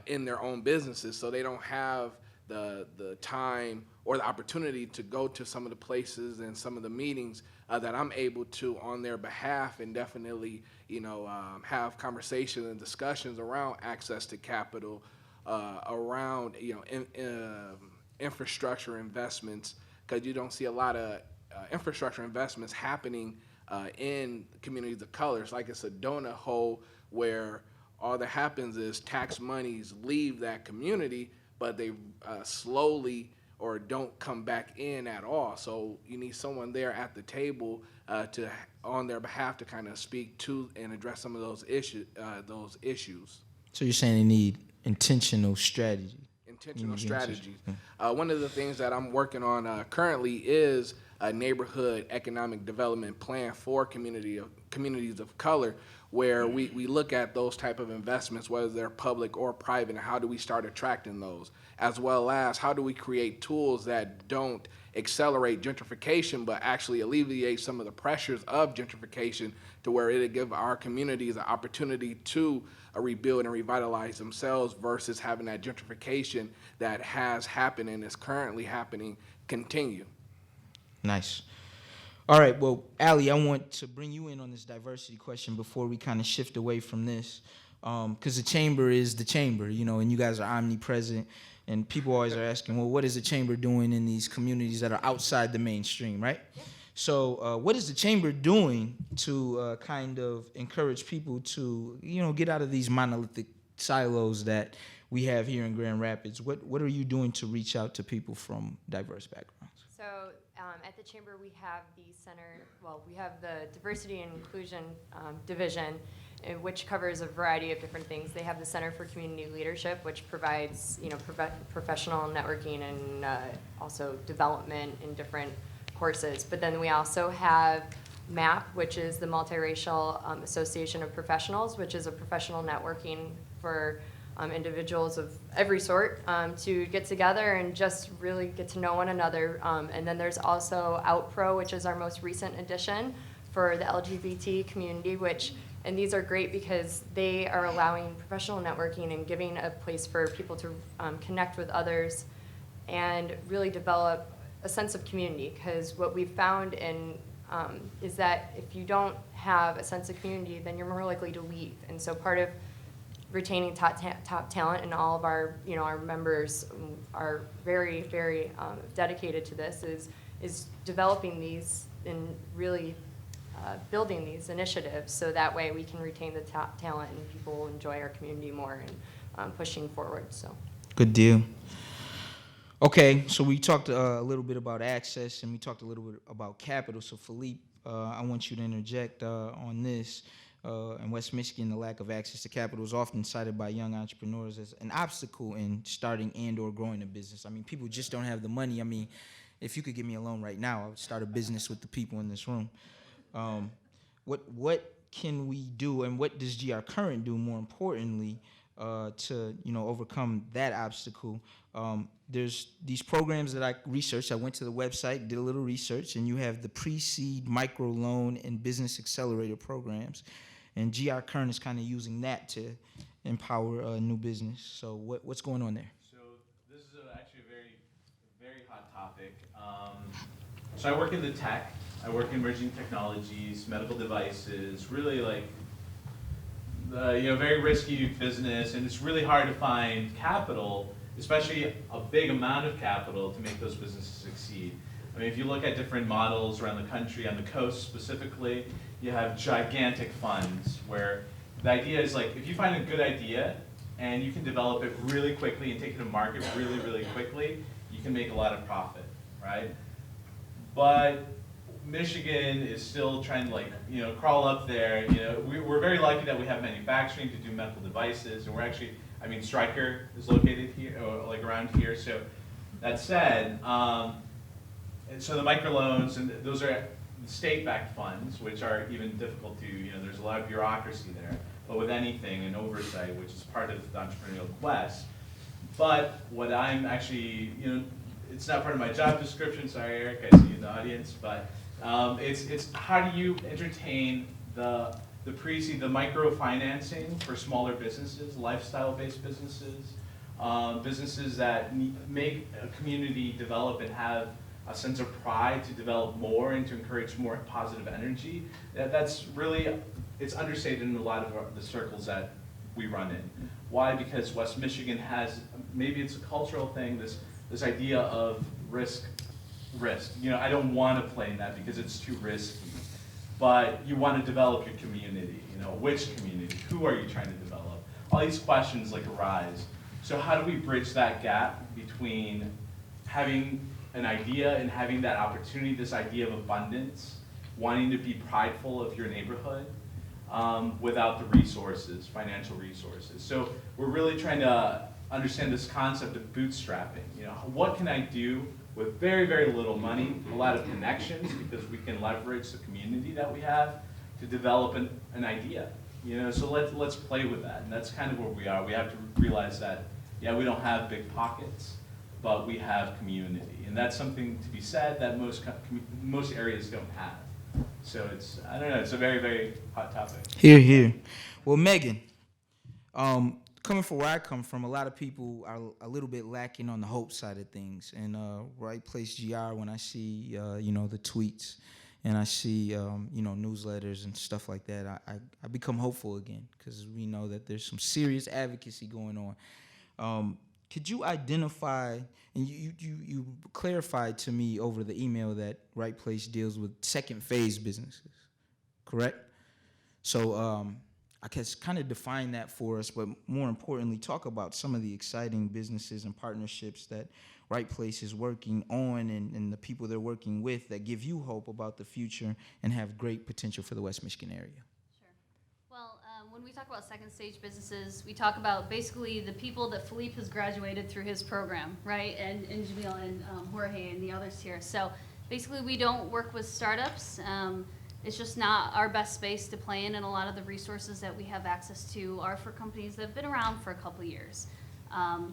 in their own businesses, so they don't have the time or the opportunity to go to some of the places and some of the meetings that I'm able to on their behalf, and definitely, have conversations and discussions around access to capital, around, infrastructure investments, because you don't see a lot of infrastructure investments happening in communities of color. It's like it's a donut hole where all that happens is tax monies leave that community, but they slowly or don't come back in at all. So you need someone there at the table to, on their behalf, to kind of speak to and address some of those issues. So you're saying they need intentional strategy. Intentional strategies. One of the things that I'm working on currently is a neighborhood economic development plan for communities of color, where we look at those type of investments, whether they're public or private, and how do we start attracting those, as well as how do we create tools that don't accelerate gentrification but actually alleviate some of the pressures of gentrification, to where it'll give our communities an opportunity to rebuild and revitalize themselves, versus having that gentrification that has happened and is currently happening continue. Nice. All right, well, Allie, I want to bring you in on this diversity question before we kind of shift away from this, because the chamber is the chamber, and you guys are omnipresent, and people always are asking, well, what is the chamber doing in these communities that are outside the mainstream, right? So what is the chamber doing to kind of encourage people to, get out of these monolithic silos that we have here in Grand Rapids? What are you doing to reach out to people from diverse backgrounds? So at the chamber, we have we have the diversity and inclusion division, which covers a variety of different things. They have the Center for Community Leadership, which provides, professional networking and also development in different courses. But then we also have MAP, which is the Multiracial Association of Professionals, which is a professional networking for individuals of every sort to get together and just really get to know one another. And then there's also OutPro, which is our most recent addition for the LGBT community, and these are great because they are allowing professional networking and giving a place for people to connect with others and really develop a sense of community. Because what we've found is that if you don't have a sense of community, then you're more likely to leave. And so part of retaining top talent, and all of our our members are very, very dedicated to this, is developing these and really building these initiatives so that way we can retain the top talent and people will enjoy our community more and pushing forward. So Good deal. Okay, so we talked a little bit about access and we talked a little bit about capital. So Felip, I want you to interject on this. In West Michigan, the lack of access to capital is often cited by young entrepreneurs as an obstacle in starting and or growing a business. I mean, people just don't have the money. I mean, if you could give me a loan right now, I would start a business with the people in this room. What can we do, and what does GR Current do, more importantly, to overcome that obstacle? There's these programs that I researched. I went to the website, did a little research, and you have the pre-seed, micro loan, and business accelerator programs. And GR Current is kind of using that to empower a new business. So what's going on there? So this is actually a very, very hot topic. So I work in the tech. I work in emerging technologies, medical devices, really very risky business, and it's really hard to find capital, especially a big amount of capital, to make those businesses succeed. I mean, if you look at different models around the country, on the coast specifically, you have gigantic funds where the idea is if you find a good idea and you can develop it really quickly and take it to market really, really quickly, you can make a lot of profit, right? But Michigan is still trying to crawl up there. We're very lucky that we have manufacturing to do medical devices, and we're actually, Stryker is located here, or around here. So that said, and so the microloans, and those are state-backed funds, which are even difficult to, there's a lot of bureaucracy there. But with anything, and oversight, which is part of the entrepreneurial quest. But what I'm actually, it's not part of my job description. Sorry, Eric, I see you in the audience, but it's how do you entertain the pre-seed, the microfinancing for smaller businesses, lifestyle-based businesses, businesses that make a community develop and have a sense of pride to develop more and to encourage more positive energy. That's really, it's understated in a lot of the circles that we run in. Why? Because West Michigan has, maybe it's a cultural thing, this idea of risk. I don't want to play in that because it's too risky. But you want to develop your community. Which community? Who are you trying to develop? All these questions arise. So how do we bridge that gap between having an idea and having that opportunity, this idea of abundance, wanting to be prideful of your neighborhood, without the resources, financial resources? So we're really trying to understand this concept of bootstrapping. What can I do with very, very little money, a lot of connections, because we can leverage the community that we have to develop an idea. So let's play with that, and that's kind of where we are. We have to realize that, we don't have big pockets, but we have community, and that's something to be said that most areas don't have. So it's a very, very hot topic. Here. Well, Megan, coming from where I come from, a lot of people are a little bit lacking on the hope side of things. And Right Place GR, when I see the tweets and I see newsletters and stuff like that, I become hopeful again, because we know that there's some serious advocacy going on. could you identify, and you clarified to me over the email that Right Place deals with second phase businesses, correct? So I guess kind of define that for us, but more importantly, talk about some of the exciting businesses and partnerships that Right Place is working on and the people they're working with that give you hope about the future and have great potential for the West Michigan area. Sure. Well, when we talk about second stage businesses, we talk about basically the people that Felip has graduated through his program, right? And Jamiel and Jorge and the others here. So basically we don't work with startups. It's just not our best space to play in, and a lot of the resources that we have access to are for companies that have been around for a couple of years.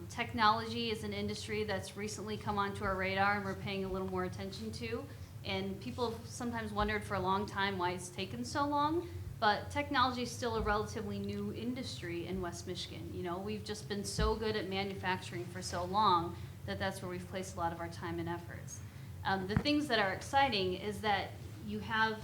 Technology is an industry that's recently come onto our radar and we're paying a little more attention to. And people have sometimes wondered for a long time why it's taken so long, but technology is still a relatively new industry in West Michigan. You know, we've just been so good at manufacturing for so long that that's where we've placed a lot of our time and efforts. The things that are exciting is that you have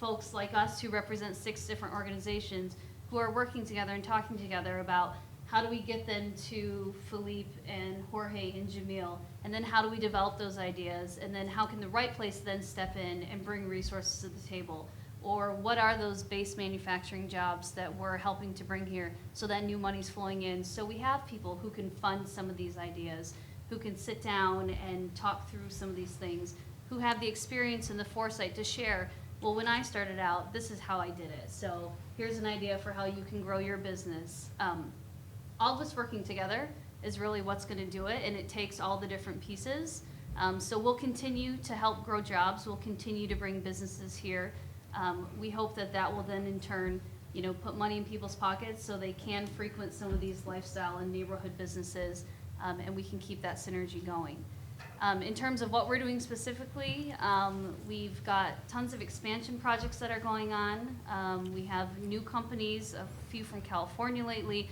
folks like us who represent 6 different organizations who are working together and talking together about how do we get them to Felip and Jorge and Jamiel, and then how do we develop those ideas, and then how can the Right Place then step in and bring resources to the table? Or what are those base manufacturing jobs that we're helping to bring here so that new money's flowing in? So we have people who can fund some of these ideas, who can sit down and talk through some of these things, who have the experience and the foresight to share, well, when I started out, this is how I did it. So here's an idea for how you can grow your business. All of us working together is really what's going to do it, and it takes all the different pieces. So we'll continue to help grow jobs. We'll continue to bring businesses here. We hope that that will then in turn, you know, put money in people's pockets so they can frequent some of these lifestyle and neighborhood businesses, and we can keep that synergy going. In terms of what we're doing specifically, we've got tons of expansion projects that are going on. We have new companies, a few from California lately,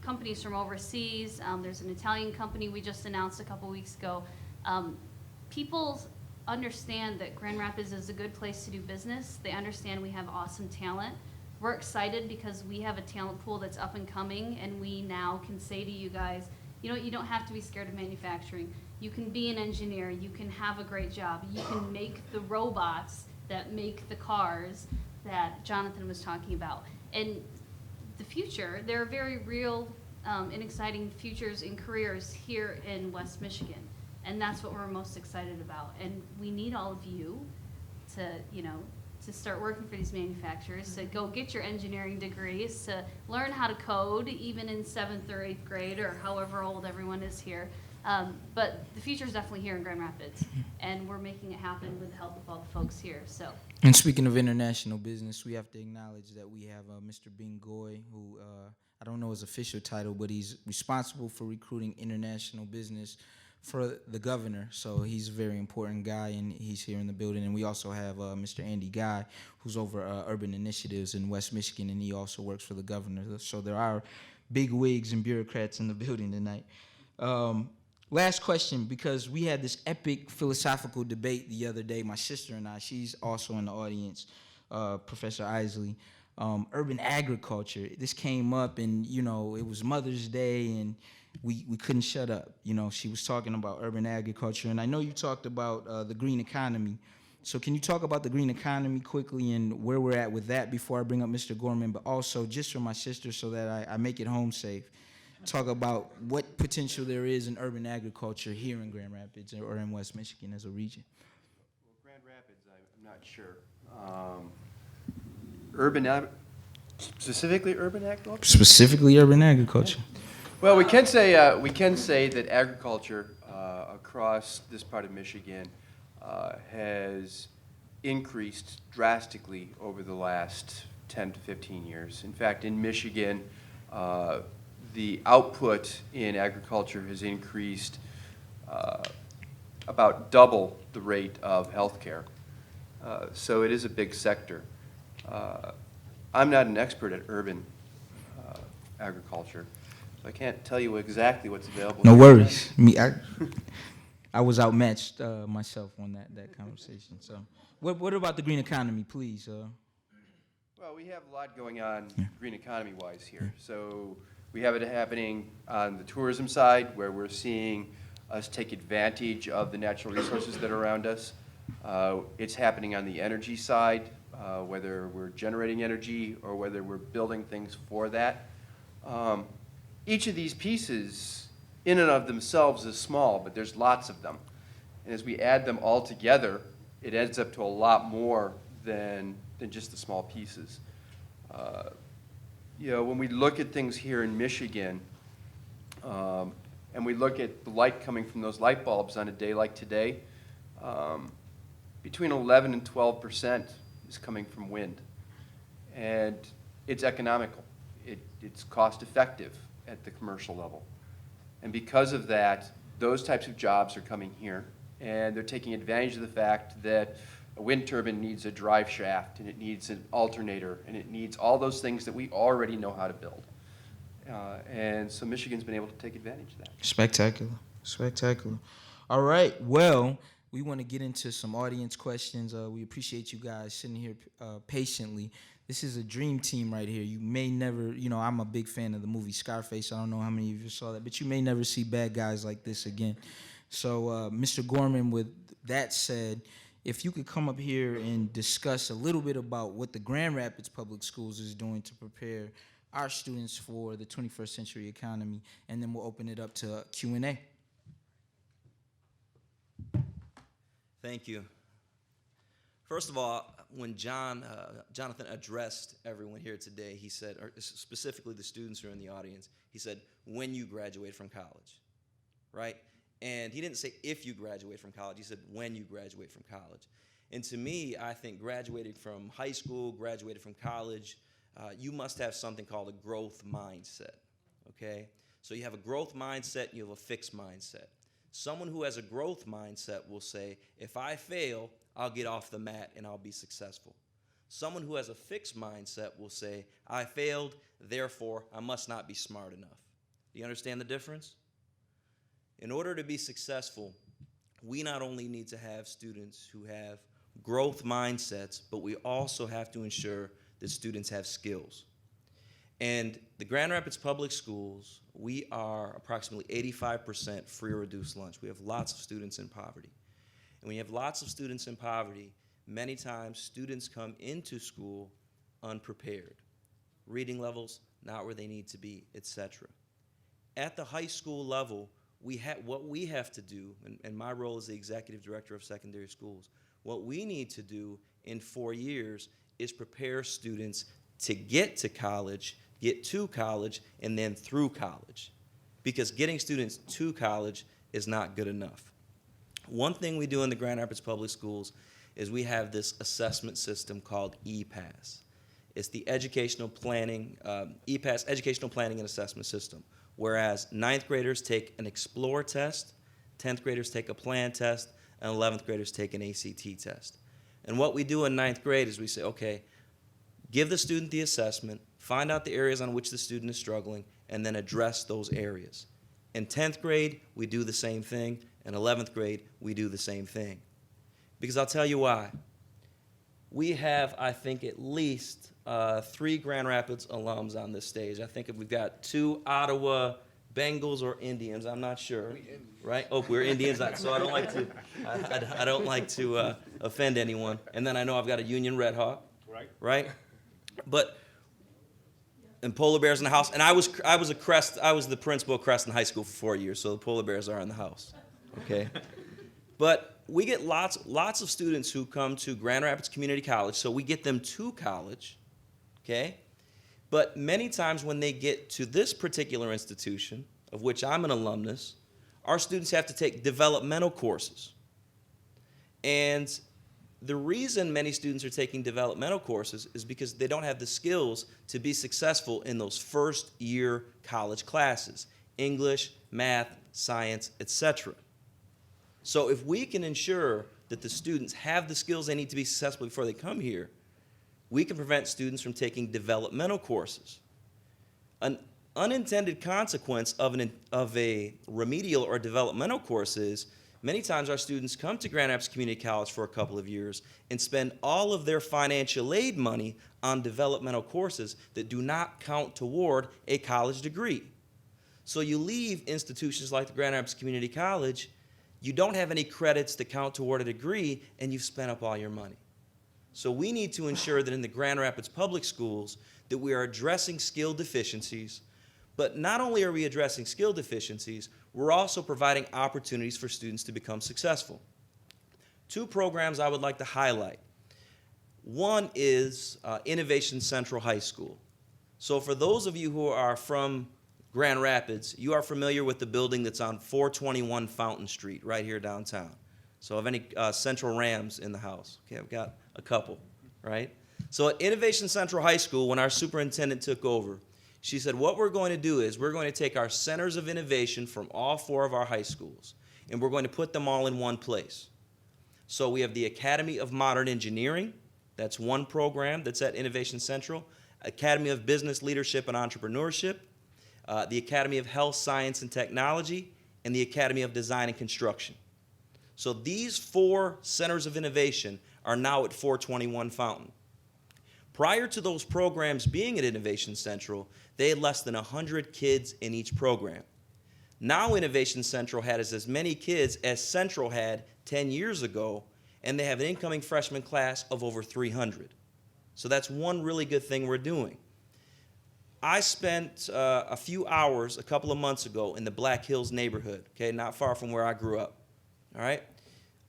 companies from overseas. There's an Italian company we just announced a couple weeks ago. People understand that Grand Rapids is a good place to do business. They understand we have awesome talent. We're excited because we have a talent pool that's up and coming, and we now can say to you guys, you know, you don't have to be scared of manufacturing. You can be an engineer. You can have a great job. You can make the robots that make the cars that Jonathan was talking about. And the future, there are very real and exciting futures and careers here in West Michigan. And that's what we're most excited about. And we need all of you to, you know, to start working for these manufacturers, to go get your engineering degrees, to learn how to code, even in 7th or 8th grade, or however old everyone is here. But the future is definitely here in Grand Rapids, and we're making it happen with the help of all the folks here. So. And speaking of international business, we have to acknowledge that we have Mr. Bingoy, who I don't know his official title, but he's responsible for recruiting international business for the governor. So he's a very important guy, and he's here in the building. And we also have Mr. Andy Guy, who's over urban initiatives in West Michigan, and he also works for the governor. So there are big wigs and bureaucrats in the building tonight. Last question, because we had this epic philosophical debate the other day, my sister and I, she's also in the audience, Professor Isley, urban agriculture. This came up, and, you know, it was Mother's Day, and we couldn't shut up. You know, she was talking about urban agriculture, and I know you talked about the green economy. So can you talk about the green economy quickly and where we're at with that before I bring up Mr. Gorman, but also just for my sister so that I make it home safe. Talk about what potential there is in urban agriculture here in Grand Rapids or in West Michigan as a region. Well, Grand Rapids, I'm not sure. Specifically urban agriculture? Specifically urban agriculture. Well, we can say that agriculture across this part of Michigan has increased drastically over the last 10 to 15 years. In fact, in Michigan, the output in agriculture has increased about double the rate of healthcare. So it is a big sector. I'm not an expert at urban agriculture, so I can't tell you exactly what's available. No worries. I was outmatched myself on that conversation. So, what about the green economy, please? Well, we have a lot going on green economy-wise here. So We have it happening on the tourism side, where we're seeing us take advantage of the natural resources that are around us. It's happening on the energy side, whether we're generating energy or whether we're building things for that. Each of these pieces, in and of themselves, is small, but there's lots of them. And as we add them all together, it adds up to a lot more than just the small pieces. When we look at things here in Michigan, and we look at the light coming from those light bulbs on a day like today, between 11 and 12% is coming from wind. And it's economical. It's cost effective at the commercial level. And because of that, those types of jobs are coming here, and they're taking advantage of the fact that a wind turbine needs a drive shaft, and it needs an alternator, and it needs all those things that we already know how to build. And so Michigan's been able to take advantage of that. Spectacular. Spectacular. All right. Well, we want to get into some audience questions. We appreciate you guys sitting here patiently. This is a dream team right here. You may never, I'm a big fan of the movie Scarface. I don't know how many of you saw that, but you may never see bad guys like this again. So, Mr. Gorman, with that said, if you could come up here and discuss a little bit about what the Grand Rapids Public Schools is doing to prepare our students for the 21st century economy, and then we'll open it up to Q&A. Thank you. First of all, when Jonathan addressed everyone here today, he said, or specifically the students who are in the audience, he said, when you graduate from college, right? And he didn't say if you graduate from college, he said when you graduate from college. And to me, I think graduating from high school, graduating from college, you must have something called a growth mindset, okay? So you have a growth mindset and you have a fixed mindset. Someone who has a growth mindset will say, if I fail, I'll get off the mat and I'll be successful. Someone who has a fixed mindset will say, I failed, therefore I must not be smart enough. Do you understand the difference? In order to be successful, we not only need to have students who have growth mindsets, but we also have to ensure that students have skills. And the Grand Rapids Public Schools, we are approximately 85% free or reduced lunch. We have lots of students in poverty. And when you have lots of students in poverty, many times students come into school unprepared. Reading levels, not where they need to be, etc. At the high school level, what we have to do, and my role as the executive director of secondary schools, what we need to do in 4 years is prepare students to get to college, and then through college. Because getting students to college is not good enough. One thing we do in the Grand Rapids Public Schools is we have this assessment system called EPASS. It's the educational planning, EPASS, Educational Planning and Assessment System. Whereas 9th graders take an Explore test, 10th graders take a Plan test, and 11th graders take an ACT test. And what we do in 9th grade is we say, okay, give the student the assessment, find out the areas on which the student is struggling, and then address those areas. In 10th grade, we do the same thing. In 11th grade, we do the same thing. Because I'll tell you why. We have, I think, at least 3 Grand Rapids alums on this stage. I think we've got 2 Ottawa Bengals or Indians. I'm not sure, right? Oh, we're Indians, so I don't like to. I don't like to offend anyone. And then I know I've got a Union Red Hawk, right? But and Polar Bears in the house. And I was the principal of Creston High School for 4 years, so the Polar Bears are in the house, okay? But we get lots of students who come to Grand Rapids Community College, so we get them to college, okay? But many times when they get to this particular institution, of which I'm an alumnus, our students have to take developmental courses. And the reason many students are taking developmental courses is because they don't have the skills to be successful in those first-year college classes, English, math, science, etc. So if we can ensure that the students have the skills they need to be successful before they come here, we can prevent students from taking developmental courses. An unintended consequence of a remedial or developmental course is Many times our students come to Grand Rapids Community College for a couple of years and spend all of their financial aid money on developmental courses that do not count toward a college degree. So you leave institutions like the Grand Rapids Community College, you don't have any credits that count toward a degree, and you've spent up all your money. So we need to ensure that in the Grand Rapids Public Schools that we are addressing skill deficiencies, but not only are we addressing skill deficiencies, we're also providing opportunities for students to become successful. Two programs I would like to highlight. One is Innovation Central High School. So for those of you who are from Grand Rapids, you are familiar with the building that's on 421 Fountain Street, right here downtown. So have any Central Rams in the house? Okay, I've got a couple, right? So at Innovation Central High School, when our superintendent took over, she said, what we're going to do is we're going to take our centers of innovation from all 4 of our high schools, and we're going to put them all in one place. So we have the Academy of Modern Engineering. That's one program that's at Innovation Central. Academy of Business Leadership and Entrepreneurship. The Academy of Health, Science, and Technology, and the Academy of Design and Construction. So these 4 centers of innovation are now at 421 Fountain. Prior to those programs being at Innovation Central, they had less than 100 kids in each program. Now Innovation Central has as many kids as Central had 10 years ago, and they have an incoming freshman class of over 300. So that's one really good thing we're doing. I spent a few hours a couple of months ago in the Black Hills neighborhood, okay, not far from where I grew up, all right?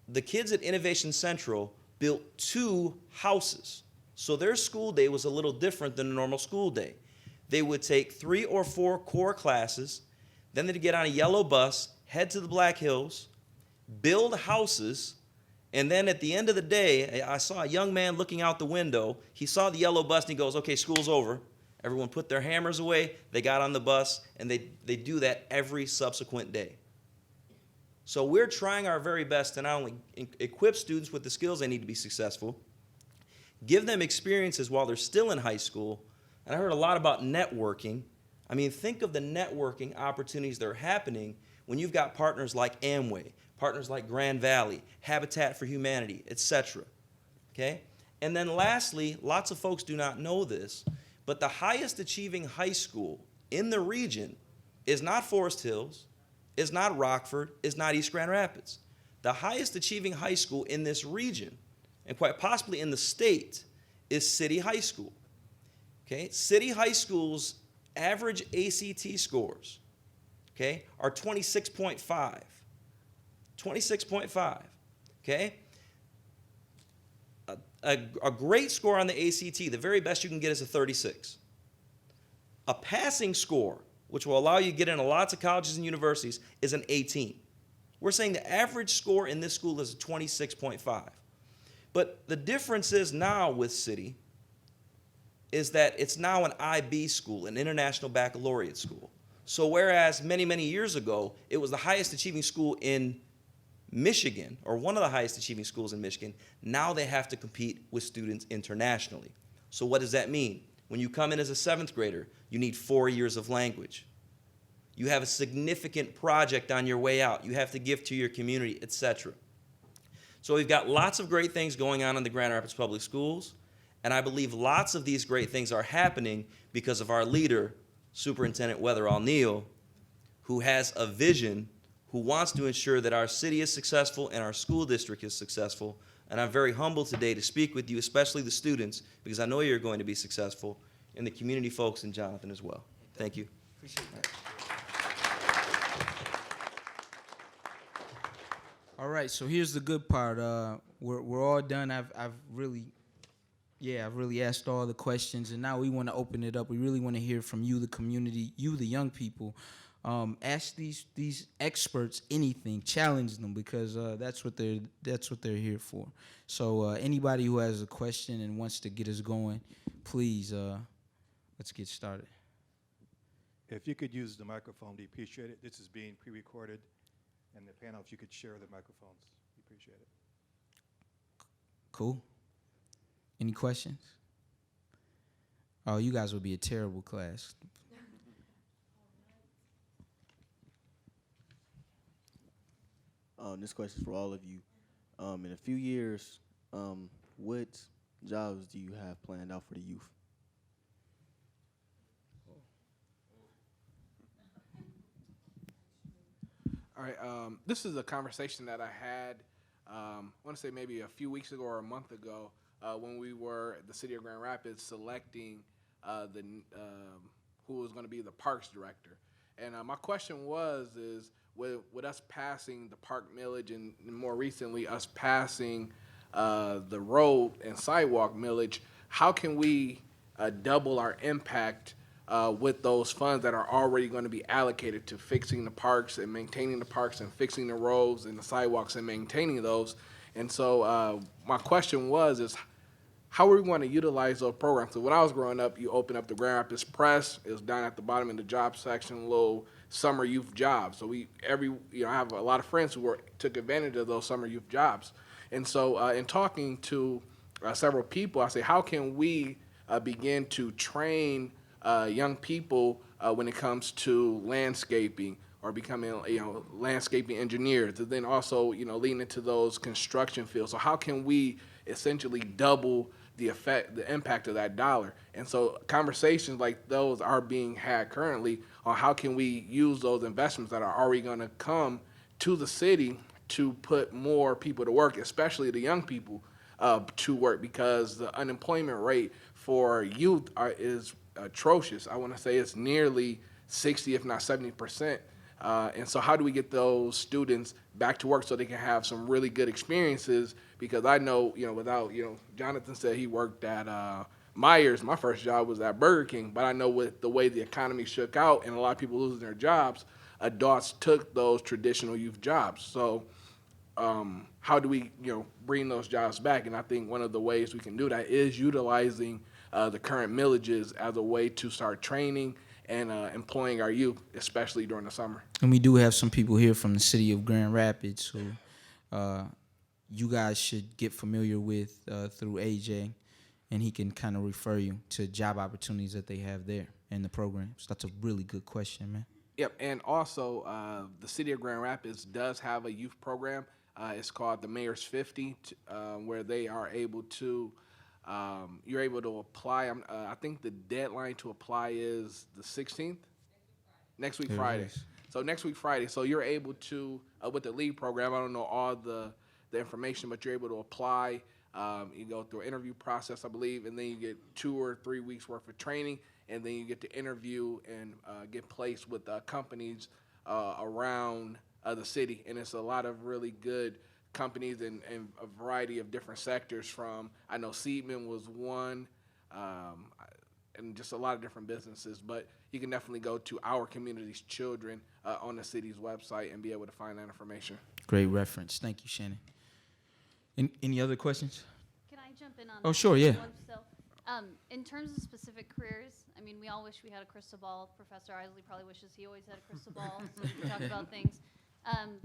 The kids at Innovation Central built 2 houses. So their school day was a little different than a normal school day. They would take 3 or 4 core classes, then they'd get on a yellow bus, head to the Black Hills, build houses, and then at the end of the day, I saw a young man looking out the window. He saw the yellow bus and he goes, okay, school's over. Everyone put their hammers away, they got on the bus, and they do that every subsequent day. So we're trying our very best to not only equip students with the skills they need to be successful, give them experiences while they're still in high school. And I heard a lot about networking. I mean, think of the networking opportunities that are happening when you've got partners like Amway, partners like Grand Valley, Habitat for Humanity, etc. Okay? And then lastly, lots of folks do not know this, but the highest achieving high school in the region is not Forest Hills, is not Rockford, is not East Grand Rapids. The highest achieving high school in this region, and quite possibly in the state, is City High School. Okay? City High School's average ACT scores, okay, are 26.5. 26.5, okay? A great score on the ACT, the very best you can get is a 36. A passing score, which will allow you to get into lots of colleges and universities, is an 18. We're saying the average score in this school is a 26.5. But the difference is now with City is that it's now an IB school, an International Baccalaureate school. So whereas many, many years ago, it was the highest achieving school in Michigan, or one of the highest achieving schools in Michigan, now they have to compete with students internationally. So what does that mean? When you come in as a 7th grader, you need 4 years of language. You have a significant project on your way out. You have to give to your community, etc. So we've got lots of great things going on in the Grand Rapids Public Schools, and I believe lots of these great things are happening because of our leader, Superintendent Weatherall Neal, who has a vision, who wants to ensure that our city is successful and our school district is successful. And I'm very humbled today to speak with you, especially the students, because I know you're going to be successful, and the community folks and Jonathan as well. Thank you. Appreciate that. All right, so here's the good part. We're all done. I've really asked all the questions, and now we want to open it up. We really want to hear from you, the community, you, the young people. Ask these experts anything, challenge them, because that's what they're here for. So anybody who has a question and wants to get us going, please let's get started. If you could use the microphone, we appreciate it. This is being pre-recorded, and the panel, if you could share the microphones, we appreciate it. Cool. Any questions? Oh, you guys would be a terrible class. This question is for all of you. In a few years, what jobs do you have planned out for the youth? All right. This is a conversation that I had, I want to say maybe a few weeks ago or a month ago, when we were at the city of Grand Rapids selecting who was going to be the parks director. And my question is with us passing the park millage and more recently us passing the road and sidewalk millage, how can we double our impact with those funds that are already going to be allocated to fixing the parks and maintaining the parks and fixing the roads and the sidewalks and maintaining those? And so my question is how are we going to utilize those programs? So when I was growing up, you open up the Grand Rapids Press. It was down at the bottom in the job section, little summer youth jobs. So I have a lot of friends who took advantage of those summer youth jobs. And so in talking to several people, I say, how can we begin to train young people when it comes to landscaping or becoming, landscaping engineers, and then also, leading into those construction fields. So how can we essentially double the impact of that dollar? And so conversations like those are being had currently on how can we use those investments that are already going to come to the city to put more people to work, especially the young people to work, because the unemployment rate for youth is atrocious. I want to say it's nearly 60, if not 70%. And so how do we get those students back to work so they can have some really good experiences? Because I know, Jonathan said he worked at Myers. My first job was at Burger King, but I know with the way the economy shook out and a lot of people losing their jobs, adults took those traditional youth jobs. So how do we, bring those jobs back? And I think one of the ways we can do that is utilizing the current millages as a way to start training and employing our youth, especially during the summer. And we do have some people here from the city of Grand Rapids who you guys should get familiar with through AJ, and he can kind of refer you to job opportunities that they have there in the programs. That's a really good question, man. Yep, and also the city of Grand Rapids does have a youth program. It's called the Mayor's 50, where they are able to you're able to apply. I think the deadline to apply is the 16th? Next week, Friday. So next week, Friday. So you're able to, with the LEAD program, I don't know all the information, but you're able to apply. You go through an interview process, I believe, and then you get 2 or 3 weeks worth of training, and then you get to interview and get placed with companies around the city. And it's a lot of really good companies in a variety of different sectors from, I know Seidman was one, and just a lot of different businesses. But you can definitely go to Our Community's Children on the city's website and be able to find that information. Great reference. Thank you, Shannon. Any other questions? Can I jump in on Oh, that? sure, yeah. So, in terms of specific careers, I mean, we all wish we had a crystal ball. Professor Isley probably wishes he always had a crystal ball so we can talk about things.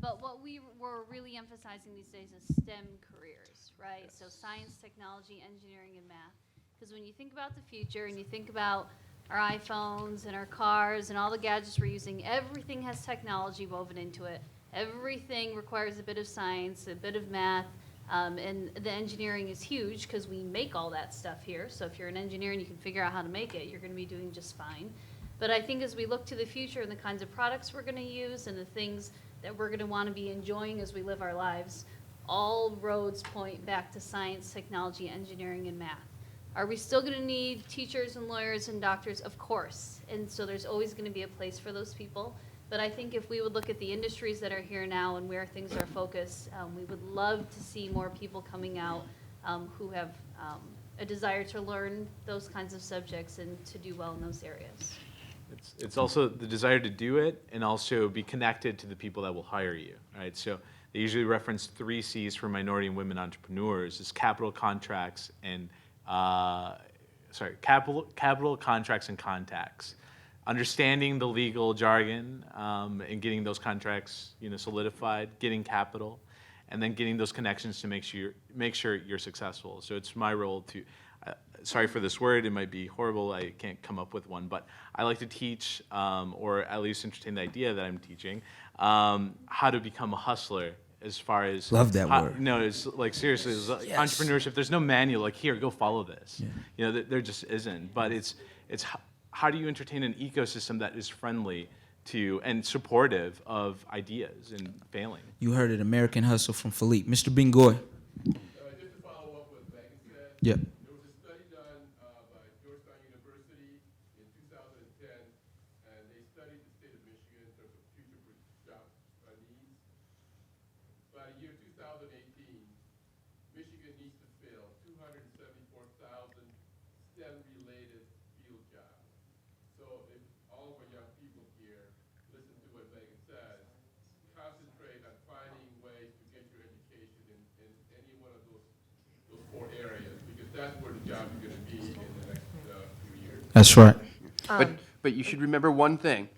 But what we were really emphasizing these days is STEM careers, right? Yes. So science, technology, engineering, and math. Because when you think about the future and you think about our iPhones and our cars and all the gadgets we're using, everything has technology woven into it. Everything requires a bit of science, a bit of math, and the engineering is huge because we make all that stuff here. So if you're an engineer and you can figure out how to make it, you're going to be doing just fine. But I think as we look to the future and the kinds of products we're going to use and the things that we're going to want to be enjoying as we live our lives, all roads point back to science, technology, engineering, and math. Are we still going to need teachers and lawyers and doctors? Of course. And so there's always going to be a place for those people. But I think if we would look at the industries that are here now and where things are focused, we would love to see more people coming out who have a desire to learn those kinds of subjects and to do well in those areas. It's also the desire to do it and also be connected to the people that will hire you, right? So they usually reference 3 C's for minority and women entrepreneurs: is capital, contracts, and capital, contracts, and contacts. Understanding the legal jargon and getting those contracts, solidified, getting capital, and then getting those connections to make sure you're successful. So it's my role to. Sorry for this word, it might be horrible, I can't come up with one, but I like to teach, or at least entertain the idea that I'm teaching, how to become a hustler as far as Love that word. No, it's like seriously, it's like Yes. entrepreneurship. There's no manual like here, go follow this. You know, there just isn't. But it's how do you entertain an ecosystem that is friendly to and supportive of ideas and failing? You heard it, American Hustle from Felip. Mr. Bingoy. Just to follow up what Megan said, Yep. there was a study done by Georgetown University in 2010, and they studied the state of Michigan in terms of future job needs. By the year 2018, Michigan needs to fill 274,000 STEM-related field jobs. So if all of our young people here listen to what Megan says, concentrate on finding ways to get your education in any one of those 4 areas, because that's where the jobs are going to be in the next few years. That's right. But you should remember one thing.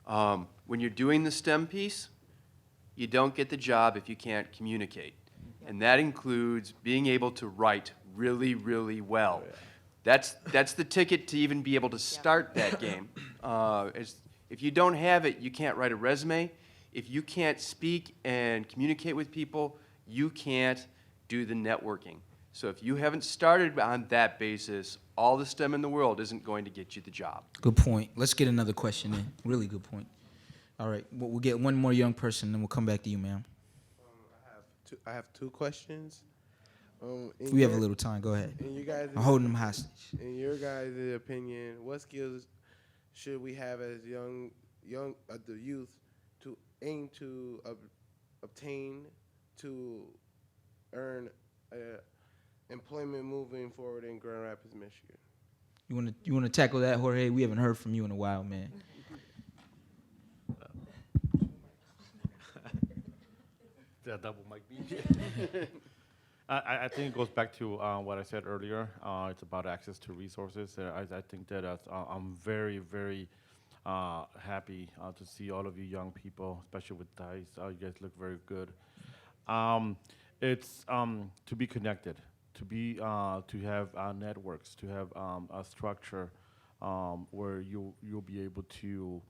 When you're doing the STEM piece, you don't get the job if you can't communicate. And that includes being able to write really, really well. That's the ticket to even be able to start that game. If you don't have it, you can't write a resume. If you can't speak and communicate with people, you can't do the networking. So if you haven't started on that basis, all the STEM in the world isn't going to get you the job. Good point. Let's get another question in. Really good point. All right, we'll get one more young person, then we'll come back to you, ma'am. I have 2 questions. We have a little time. Go ahead. In you guys, I'm holding them hostage. in your guys' opinion, what skills should we have as the youth to aim to obtain to earn employment moving forward in Grand Rapids, Michigan? You want to tackle that, Jorge? We haven't heard from you in a while, man. The double mic. I think it goes back to what I said earlier. It's about access to resources. I think that I'm very, very happy to see all of you young people, especially with Dice. You guys look very good. It's to be connected, to have networks, to have a structure where you'll be able to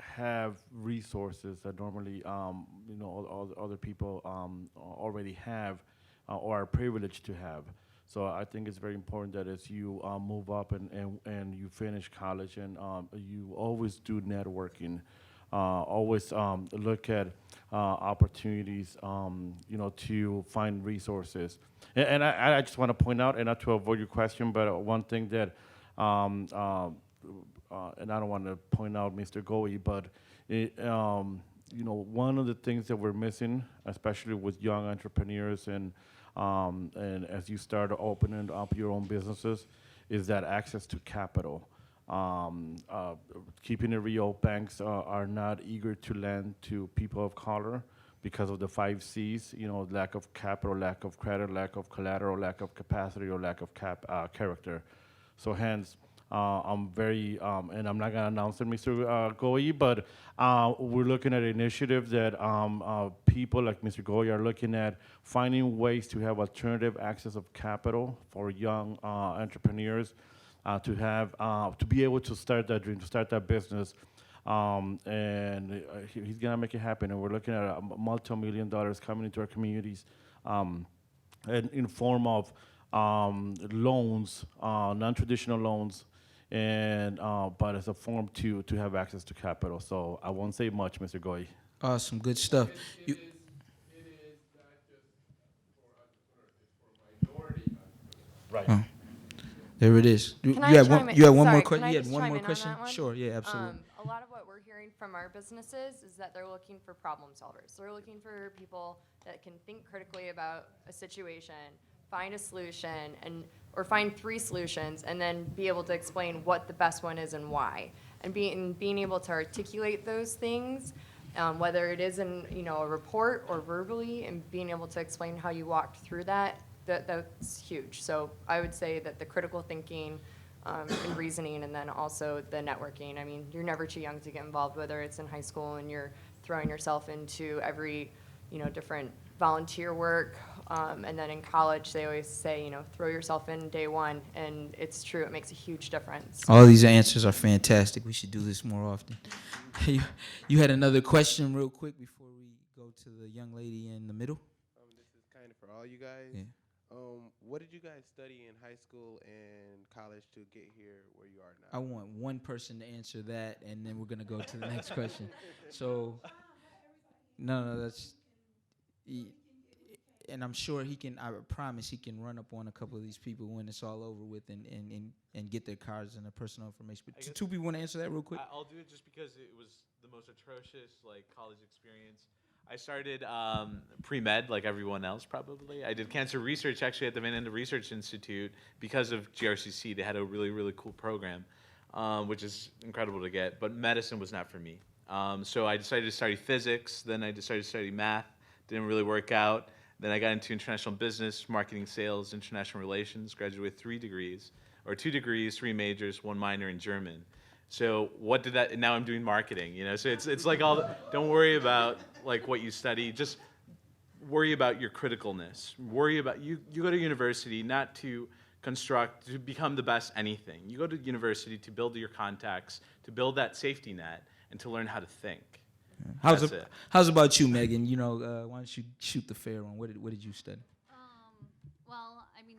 have resources that normally other people already have or are privileged to have. So I think it's very important that as you move up and you finish college and you always do networking, always look at opportunities, to find resources. And I just want to point out, and not to avoid your question, but one thing that and I don't want to point out Mr. Goey, but one of the things that we're missing, especially with young entrepreneurs and as you start opening up your own businesses, is that access to capital. Keeping it real, banks are not eager to lend to people of color because of the 5 C's, lack of capital, lack of credit, lack of collateral, lack of capacity, or lack of character. So hence, I'm very, and I'm not going to announce it, Mr. Goey, but we're looking at an initiative that people like Mr. Goey are looking at finding ways to have alternative access of capital for young entrepreneurs to be able to start that dream, to start that business. And he's going to make it happen. And we're looking at multi-million dollars coming into our communities and in form of loans, non-traditional loans, and but as a form to have access to capital. So I won't say much, Mr. Goy. Awesome, good stuff. It is not just for entrepreneurs, it's for minority entrepreneurs. Right. There it is. You Can I had chime one. in? You had one Sorry, more can question. I You had just one chime more in on question. that one? Sure. Yeah, absolutely. A lot of what we're hearing from our businesses is that they're looking for problem solvers. They're looking for people that can think critically about a situation, find a solution, or find 3 solutions, and then be able to explain what the best one is and why. And being able to articulate those things, whether it is in a report or verbally, and being able to explain how you walked through that's huge. So I would say that the critical thinking and reasoning, and then also the networking. I mean, you're never too young to get involved, whether it's in high school and you're throwing yourself into every different volunteer work. And then in college, they always say, throw yourself in day one, and it's true. It makes a huge difference. All these answers are fantastic. We should do this more often. You had another question real quick before we go go to the young lady in the middle. This is kind of for all you guys. Yeah. What did you guys study in high school and college to get here where you are I now? want one person to answer that, and then we're gonna go to the next question. So, no, that's, and I'm sure he can. I promise he can run up on a couple of these people when it's all over with, and get their cards and their personal information. But two people want to answer that real quick. I'll do it just because it was the most atrocious college experience. I started pre-med like everyone else probably. I did cancer research actually at the Van Ende Research Institute because of GRCC. They had a really, really cool program, which is incredible to get, but medicine was not for me. So I decided to study physics, then I decided to study math. Didn't really work out. Then I got into international business, marketing, sales, international relations, graduated with 3 degrees, or 2 degrees, 3 majors, 1 minor in German. So what did that, and now I'm doing marketing, so it's like don't worry about what you study, just worry about your criticalness. Worry about, you go to university not to to become the best anything. You go to university to build your contacts, to build that safety net, and to learn how to think. How's about you, Megan? Why don't you shoot the fair one? What did you study? Well, I mean,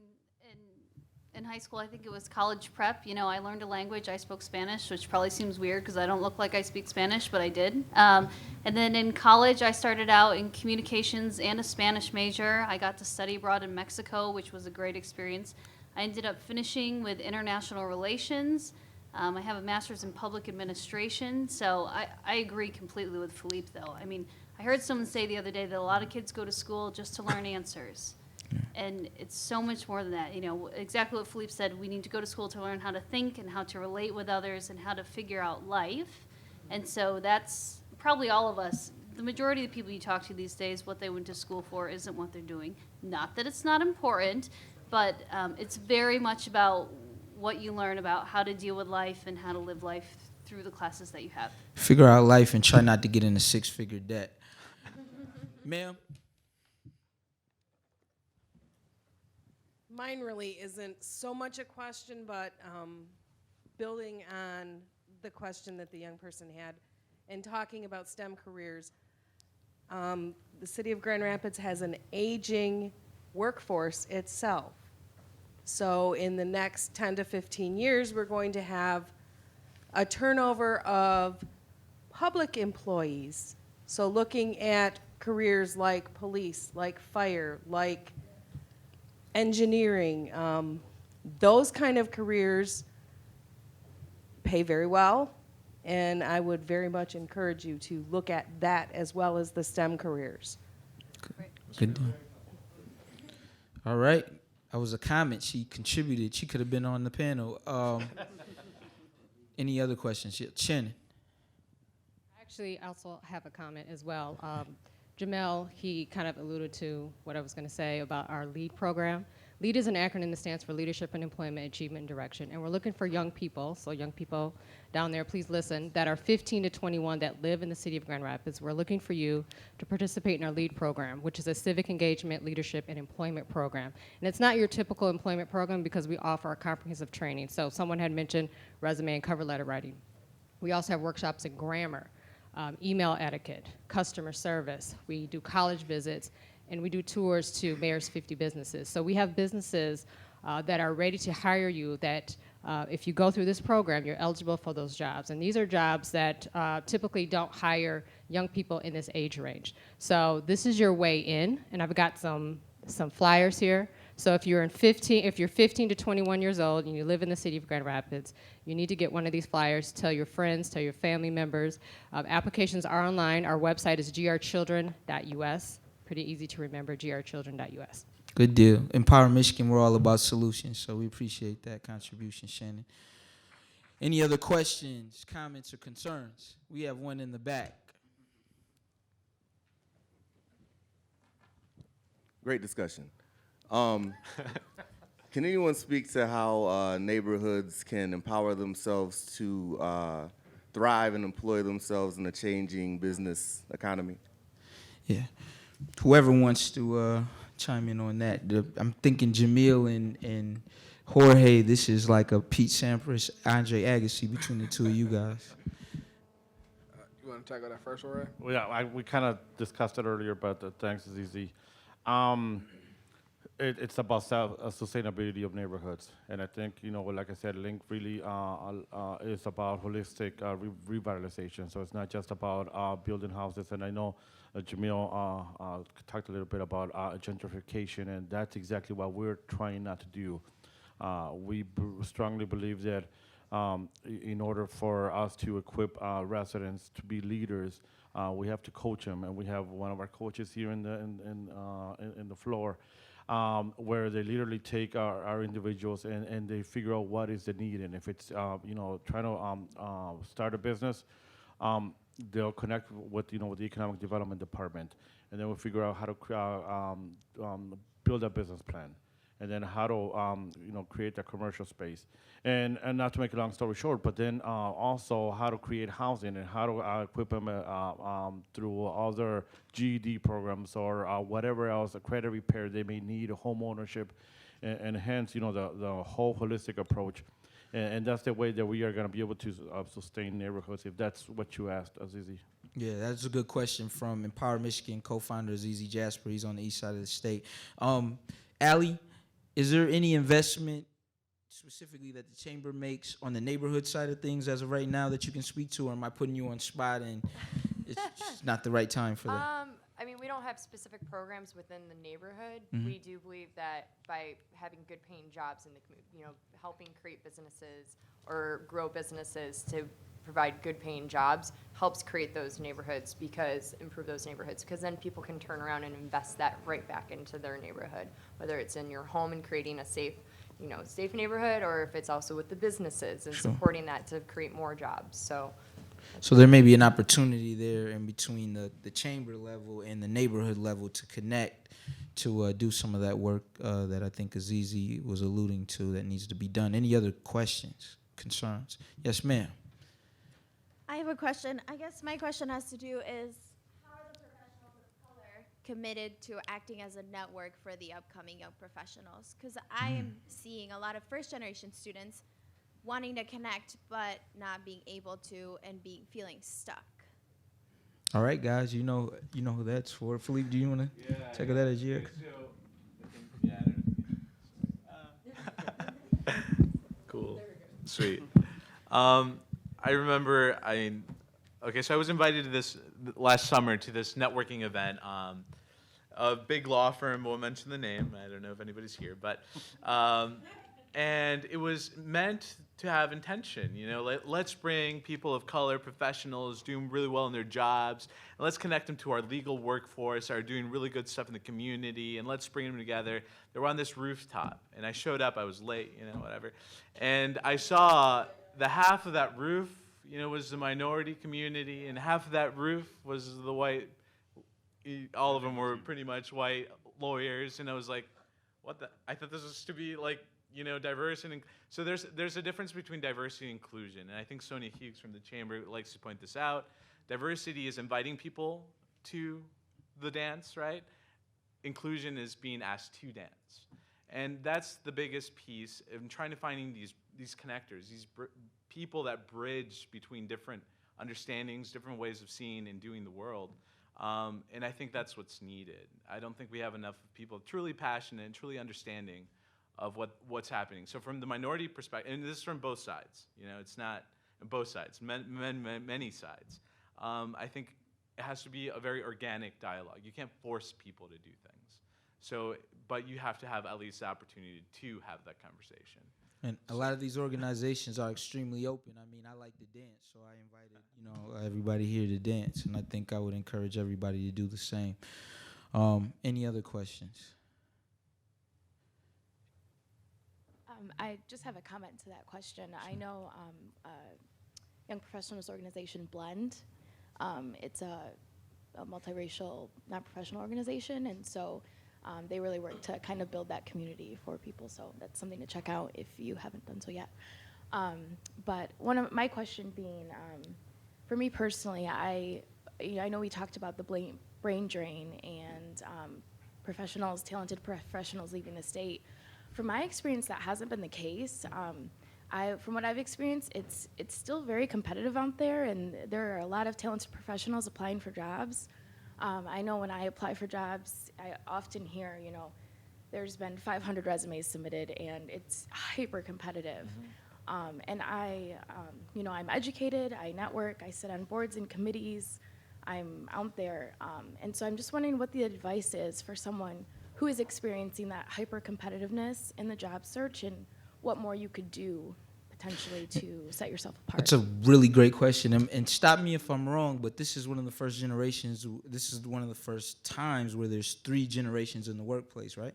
in high school, I think it was college prep. I learned a language. I spoke Spanish, which probably seems weird because I don't look like I speak Spanish, but I did. And then in college, I started out in communications and a Spanish major. I got to study abroad in Mexico, which was a great experience. I ended up finishing with international relations. I have a master's in public administration, so I agree completely with Felip, though. I mean, I heard someone say the other day that a lot of kids go to school just to learn answers. And it's so much more than that. Exactly what Felip said, we need to go to school to learn how to think and how to relate with others and how to figure out life. And so that's probably all of us. The majority of the people you talk to these days, what they went to school for isn't what they're doing. Not that it's not important, but it's very much about what you learn about how to deal with life and how to live life through the classes that you have. Figure out life and try not to get into 6-figure debt. Ma'am? Mine really isn't so much a question, but building on the question that the young person had and talking about STEM careers, the city of Grand Rapids has an aging workforce itself. So in the next 10 to 15 years, we're going to have a turnover of public employees. So looking at careers like police, like fire, like engineering, those kind of careers pay very well, and I would very much encourage you to look at that as well as the STEM careers. Good. All right. That was a comment. She contributed. She could have been on the panel. Any other questions? Shannon. I actually also have a comment as well. Jamiel, he kind of alluded to what I was going to say about our LEAD program. LEAD is an acronym that stands for Leadership and Employment Achievement and Direction. And we're looking for young people, so young people down there, please listen, that are 15 to 21 that live in the city of Grand Rapids. We're looking for you to participate in our LEAD program, which is a civic engagement, leadership, and employment program. And it's not your typical employment program because we offer a comprehensive training. So someone had mentioned resume and cover letter writing. We also have workshops in grammar, email etiquette, customer service. We do college visits, and we do tours to Mayor's 50 businesses. So we have businesses that are ready to hire you that if you go through this program, you're eligible for those jobs. And these are jobs that typically don't hire young people in this age range. So this is your way in, and I've got some flyers here. So if you're 15 to 21 years old and you live in the city of Grand Rapids, you need to get one of these flyers. Tell your friends, tell your family members. Applications are online. Our website is grchildren.us. Pretty easy to remember, grchildren.us. Good deal. Empower Michigan, we're all about solutions, so we appreciate that contribution, Shannon. Any other questions, comments, or concerns? We have one in the back. Great discussion. Can anyone speak to how neighborhoods can empower themselves to thrive and employ themselves in a changing business economy? Yeah. Whoever wants to chime in on that. I'm thinking Jamiel and Jorge, this is like a Pete Sampras, Andre Agassi between the two of you guys. You want to tackle that first, Ray? Well, yeah, we kind of discussed it earlier, but thanks is easy. It's about sustainability of neighborhoods, and I think, like I said, LINC really is about holistic revitalization. So it's not just about building houses, and I know Jamiel talked a little bit about gentrification, and that's exactly what we're trying not to do. We strongly believe that in order for us to equip residents to be leaders, we have to coach them, and we have one of our coaches here in the floor, where they literally take our individuals and they figure out what is the need, and if it's trying to start a business, they'll connect with with the economic development department, and then we'll figure out how to build a business plan, and then how to create a commercial space, and not to make a long story short, but then also how to create housing and how to equip them through other GED programs or whatever else, a credit repair they may need, home ownership, and hence the whole holistic approach, and that's the way that we are going to be able to sustain neighborhoods, if that's what you asked, Azizi. Yeah, that's a good question from Empower Michigan co-founder Azizi Jasper. He's on the east side of the state. Allie, is there any investment specifically that the chamber makes on the neighborhood side of things as of right now that you can speak to, or am I putting you on spot and it's just not the right time for that? I mean, we don't have specific programs within the neighborhood. Mhm. We do believe that by having good paying jobs in the community, helping create businesses or grow businesses to provide good paying jobs helps create those neighborhoods, improve those neighborhoods, because then people can turn around and invest that right back into their neighborhood, whether it's in your home and creating a safe neighborhood, or if it's also with the businesses and Sure. supporting that to create more jobs. So there may be an opportunity there in between the chamber level and the neighborhood level to connect to do some of that work that I think Azizi was alluding to that needs to be done. Any other questions, concerns? Yes, ma'am. I have a question. I guess my question has to do is, how are the professionals of color committed to acting as a network for the upcoming young professionals? Because I am seeing a lot of first-generation students wanting to connect but not being able to and feeling stuck. All right, guys, you know who that's for. Felip, do you want to take that as your? Cool. Sweet. I remember, so I was invited to this last summer to this networking event. A big law firm, won't mention the name, I don't know if anybody's here, but, and it was meant to have intention, let's bring people of color, professionals doing really well in their jobs, and let's connect them to our legal workforce, are doing really good stuff in the community, and let's bring them together. They were on this rooftop, and I showed up, I was late, whatever, and I saw the half of that roof, was the minority community, and half of that roof was the white. All of them were pretty much white lawyers, and I was like, "What the?" I thought this was to be diverse, and so there's a difference between diversity and inclusion, and I think Sonia Hughes from the chamber likes to point this out. Diversity is inviting people to the dance, right? Inclusion is being asked to dance. And that's the biggest piece in trying to finding these connectors, these people that bridge between different understandings, different ways of seeing and doing the world. And I think that's what's needed. I don't think we have enough people truly passionate and truly understanding of what's happening. So from the minority perspective, and this is from both sides, it's not both sides, many sides. I think it has to be a very organic dialogue. You can't force people to do things. So, but you have to have at least the opportunity to have that conversation. And a lot of these organizations are extremely open. I mean, I like to dance, so I invited, everybody here to dance, and I think I would encourage everybody to do the same. Any other questions? I just have a comment to that question. I know Young Professionals Organization Blend. It's a multiracial, non-professional organization, and so they really work to kind of build that community for people. So that's something to check out if you haven't done so yet. But one of my question being, for me personally, I know we talked about the brain drain and talented professionals leaving the state. From my experience, that hasn't been the case. from what I've experienced, it's still very competitive out there, and there are a lot of talented professionals applying for jobs. I know when I apply for jobs, I often hear, there's been 500 resumes submitted, and it's hyper competitive. And I'm educated, I network, I sit on boards and committees, I'm out there. And so I'm just wondering what the advice is for someone who is experiencing that hyper competitiveness in the job search, and what more you could do potentially to set yourself apart. That's a really great question. And stop me if I'm wrong, but this is one of the first generations, this is one of the first times where there's 3 generations in the workplace, right?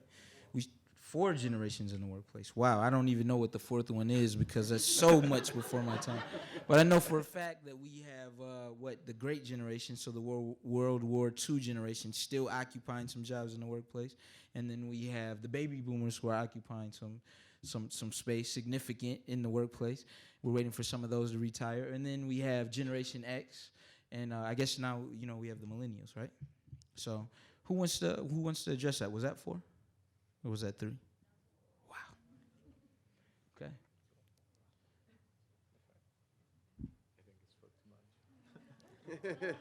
4 generations in the workplace. Wow, I don't even know what the 4th one is because that's so much before my time. But I know for a fact that we have, the great generation, so the World War II generation still occupying some jobs in the workplace. And then we have the baby boomers who are occupying some space significant in the workplace. We're waiting for some of those to retire. And then we have Generation X, and I guess now, we have the millennials, right? So who wants to address that? Was that 4? Or was that 3? Wow. Okay.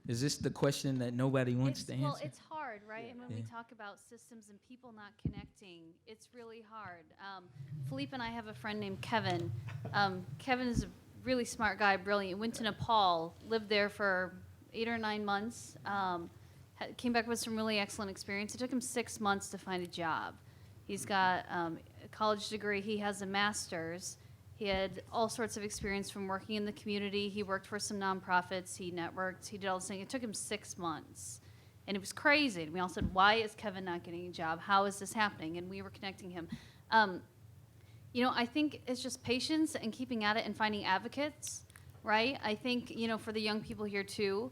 Is this the question that nobody wants to answer? Well, it's hard, right? And when we Yeah. talk about systems and people not connecting, it's really hard. Felip and I have a friend named Kevin. Kevin is a really smart guy, brilliant. Went to Nepal, lived there for 8 or 9 months, came back with some really excellent experience. It took him 6 months to find a job. He's got a college degree. He has a master's. He had all sorts of experience from working in the community. He worked for some nonprofits. He networked. He did all this thing. It took him 6 months. And it was crazy. And we all said, why is Kevin not getting a job? How is this happening? And we were connecting him. I think it's just patience and keeping at it and finding advocates, right? I think, for the young people here too,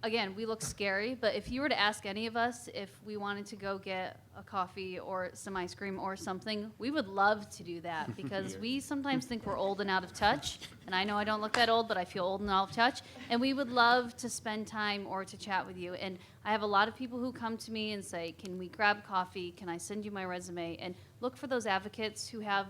again, we look scary, but if you were to ask any of us if we wanted to go get a coffee or some ice cream or something, we would love to do that because we sometimes think we're old and out of touch. And I know I don't look that old, but I feel old and out of touch. And we would love to spend time or to chat with you. And I have a lot of people who come to me and say, can we grab coffee? Can I send you my resume? And look for those advocates who have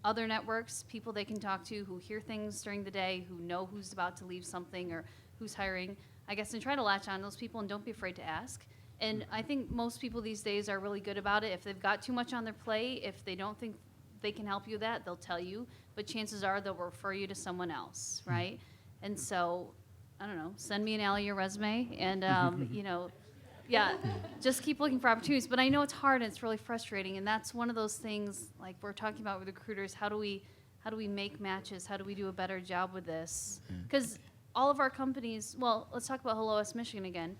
other networks, people they can talk to, who hear things during the day, who know who's about to leave something or who's hiring. I guess, and try to latch on those people and don't be afraid to ask. And I think most people these days are really good about it. If they've got too much on their plate, if they don't think they can help you with that, they'll tell you. But chances are they'll refer you to someone else, right? And so, I don't know, send me and Allie your resume and, just keep looking for opportunities. But I know it's hard and it's really frustrating. And that's one of those things, like we're talking about with recruiters, how do we make matches? How do we do a better job with this? Because all of our companies, well, let's talk about Hello West Michigan again.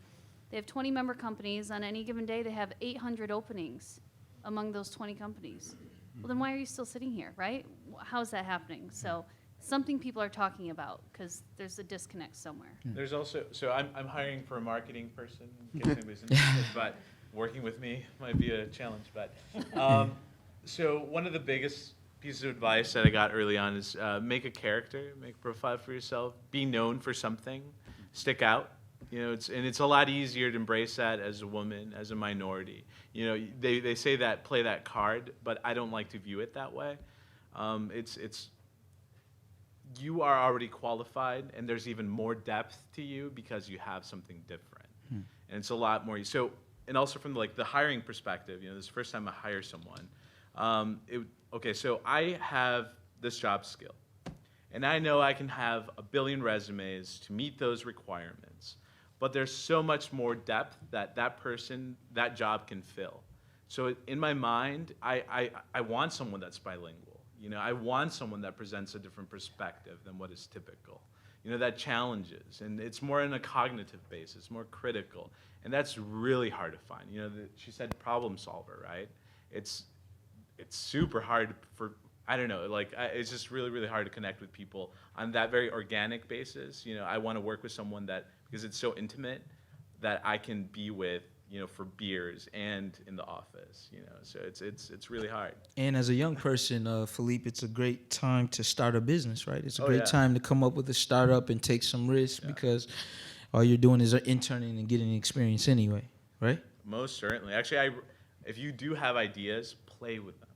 They have 20 member companies. On any given day, they have 800 openings among those 20 companies. Well, then why are you still sitting here, right? How is that happening? So something people are talking about because there's a disconnect somewhere. There's also, so I'm hiring for a marketing person, in case anybody's interested, but working with me might be a challenge. But so one of the biggest piece of advice that I got early on is make a character, make a profile for yourself, be known for something, stick out. It's a lot easier to embrace that as a woman, as a minority. They say that play that card, but I don't like to view it that way. You are already qualified, and there's even more depth to you because you have something different, and it's a lot more. So, and also from the hiring perspective, this is the first time I hire someone. Okay, so I have this job skill, and I know I can have a billion resumes to meet those requirements, but there's so much more depth that that job can fill. So in my mind, I want someone that's bilingual. I want someone that presents a different perspective than what is typical. That challenges, and it's more on a cognitive basis, more critical, and that's really hard to find. She said problem solver, right? It's super hard for, I don't know, it's just really, really hard to connect with people on that very organic basis. I want to work with someone that, because it's so intimate, that I can be with, for beers and in the office, so it's really hard. And as a young person, Felip, it's a great time to start a business, right? It's a great time to come up with a startup and take some risks because all you're doing is interning and getting experience anyway, right? Most certainly. Actually, if you do have ideas, play with them.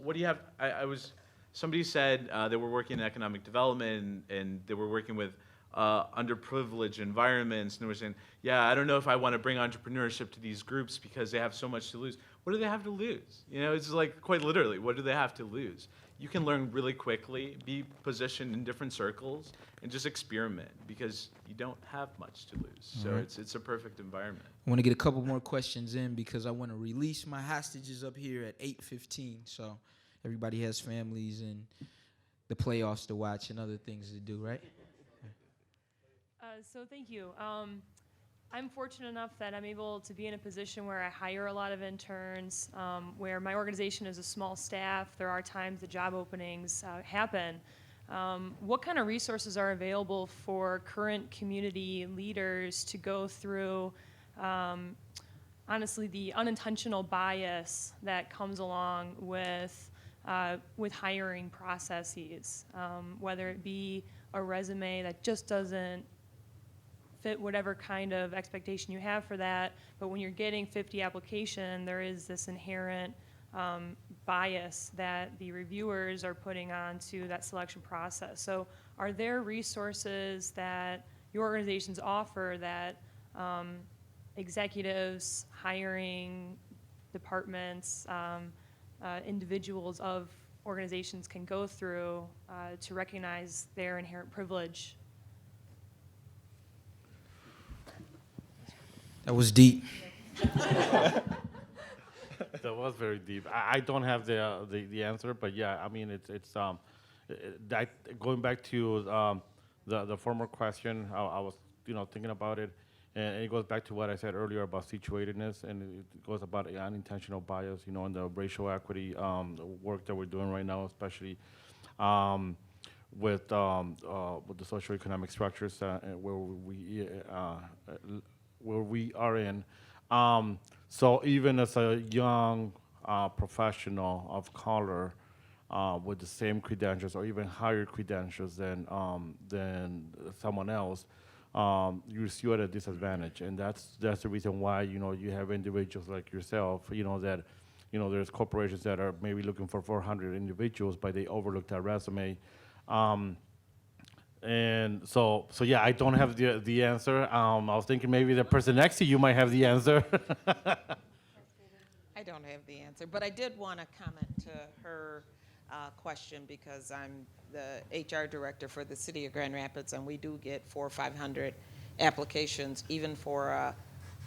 What do you have? I was somebody said they were working in economic development and they were working with underprivileged environments, and they were saying, yeah, I don't know if I want to bring entrepreneurship to these groups because they have so much to lose. What do they have to lose? You know, it's like quite literally, what do they have to lose? You can learn really quickly, be positioned in different circles, and just experiment because you don't have much to lose. So it's a perfect environment. I want to get a couple more questions in because I want to release my hostages up here at 8:15. So everybody has families and the playoffs to watch and other things to do, right? So thank you. I'm fortunate enough that I'm able to be in a position where I hire a lot of interns, where my organization is a small staff. There are times the job openings happen. What kind of resources are available for current community leaders to go through, honestly, the unintentional bias that comes along with hiring processes, whether it be a resume that just doesn't fit whatever kind of expectation you have for that, but when you're getting 50 applications, there is this inherent bias that the reviewers are putting onto that selection process. So are there resources that your organizations offer that executives, hiring departments, individuals of organizations can go through to recognize their inherent privilege? That was deep. That was very deep. I don't have the answer, but yeah, I mean it's that going back to the former question, I was thinking about it, and it goes back to what I said earlier about situatedness, and it goes about unintentional bias, and the racial equity work that we're doing right now, especially with the socioeconomic structures where we are in. So even as a young professional of color with the same credentials or even higher credentials than someone else, you're still at a disadvantage. And that's the reason why, you have individuals like yourself, that, there's corporations that are maybe looking for 400 individuals, but they overlook that resume. And so yeah, I don't have the answer. I was thinking maybe the person next to you might have the answer. I don't have the answer, but I did want to comment to her question because I'm the HR director for the city of Grand Rapids, and we do get 400 or 500 applications, even for a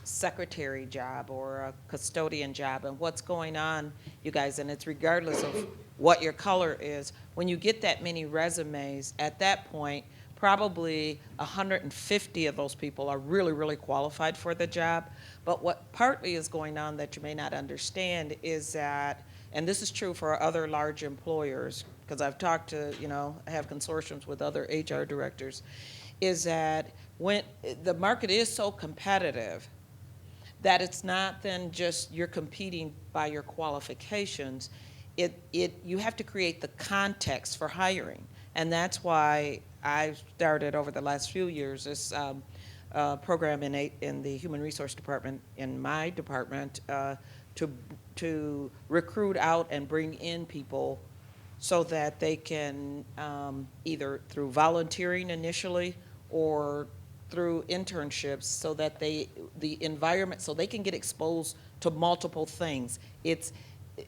secretary job or a custodian job. And what's going on, you guys, and it's regardless of what your color is, when you get that many resumes, at that point, probably 150 of those people are really, really qualified for the job. But what partly is going on that you may not understand is that, and this is true for other large employers, because I've talked to, I have consortiums with other HR directors, is that when the market is so competitive that it's not then just you're competing by your qualifications, you have to create the context for hiring. And that's why I started over the last few years this program in the Human Resource Department, in my department, to recruit out and bring in people so that they can either through volunteering initially or through internships, so that the environment, so they can get exposed to multiple things.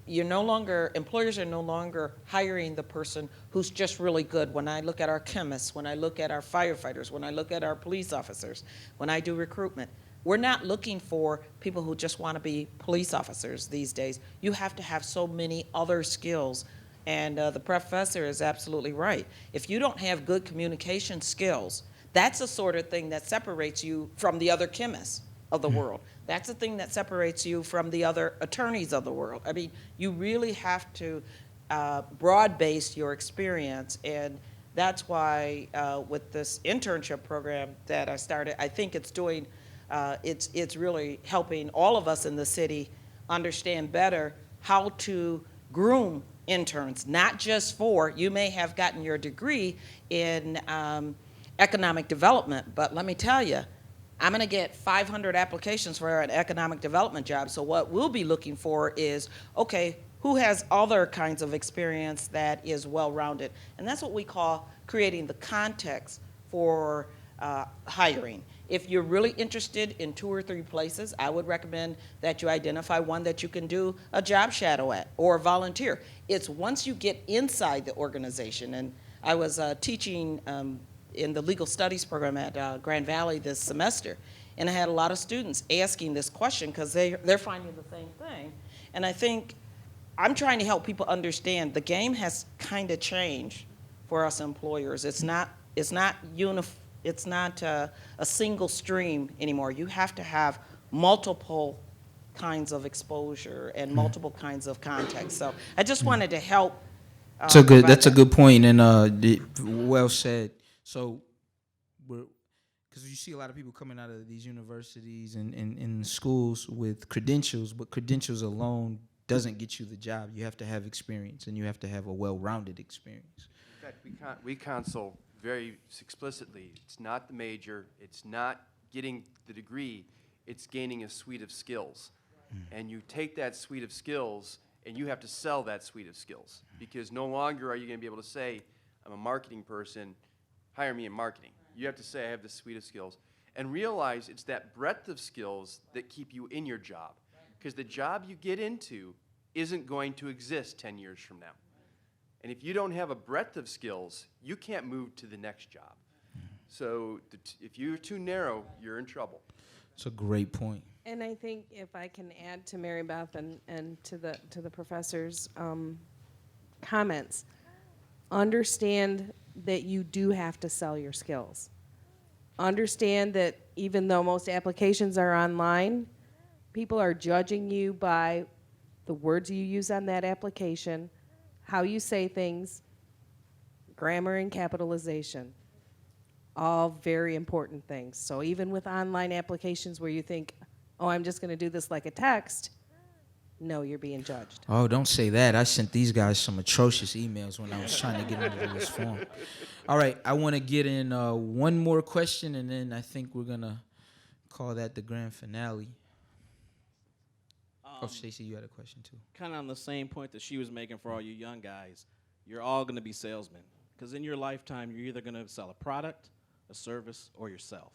Employers are no longer hiring the person who's just really good. When I look at our chemists, when I look at our firefighters, when I look at our police officers, when I do recruitment, we're not looking for people who just want to be police officers these days. You have to have so many other skills. And the professor is absolutely right. If you don't have good communication skills, that's the sort of thing that separates you from the other chemists of the world. That's the thing that separates you from the other attorneys of the world. I mean, you really have to broad base your experience, and that's why with this internship program that I started, I think it's doing, it's really helping all of us in the city understand better how to groom interns, not just for, you may have gotten your degree in economic development, but let me tell you, I'm going to get 500 applications for an economic development job. So what we'll be looking for is, okay, who has other kinds of experience that is well-rounded. And that's what we call creating the context for hiring. If you're really interested in 2 or 3 places, I would recommend that you identify one that you can do a job shadow at or volunteer. It's once you get inside the organization, and I was teaching in the legal studies program at Grand Valley this semester, and I had a lot of students asking this question because they're finding the same thing. And I think I'm trying to help people understand the game has kind of changed for us employers. It's not a single stream anymore. You have to have multiple kinds of exposure and multiple kinds of context. So I just wanted to help. That's a good point, and well said. So, because you see a lot of people coming out of these universities and in schools with credentials, but credentials alone doesn't get you the job. You have to have experience, and you have to have a well-rounded experience. In fact, we counsel very explicitly, it's not the major, it's not getting the degree, it's gaining a suite of skills. And you take that suite of skills and you have to sell that suite of skills, because no longer are you going to be able to say, I'm a marketing person, hire me in marketing. You have to say, I have this suite of skills. And realize it's that breadth of skills that keep you in your job, because the job you get into isn't going to exist 10 years from now. And if you don't have a breadth of skills, you can't move to the next job. So if you're too narrow, you're in trouble. It's a great point. And I think if I can add to Mary Beth and to the professor's comments, understand that you do have to sell your skills. Understand that even though most applications are online, people are judging you by the words you use on that application, how you say things, grammar and capitalization, all very important things. So even with online applications where you think, oh, I'm just going to do this like a text, no, you're being judged. Oh, don't say that. I sent these guys some atrocious emails when I was trying to get them to do this form. All right, I want to get in one more question, and then I think we're going to call that the grand finale. Stacey, you had a question too. Kind of on the same point that she was making for all you young guys. You're all going to be salesmen, because in your lifetime, you're either going to sell a product, a service, or yourself.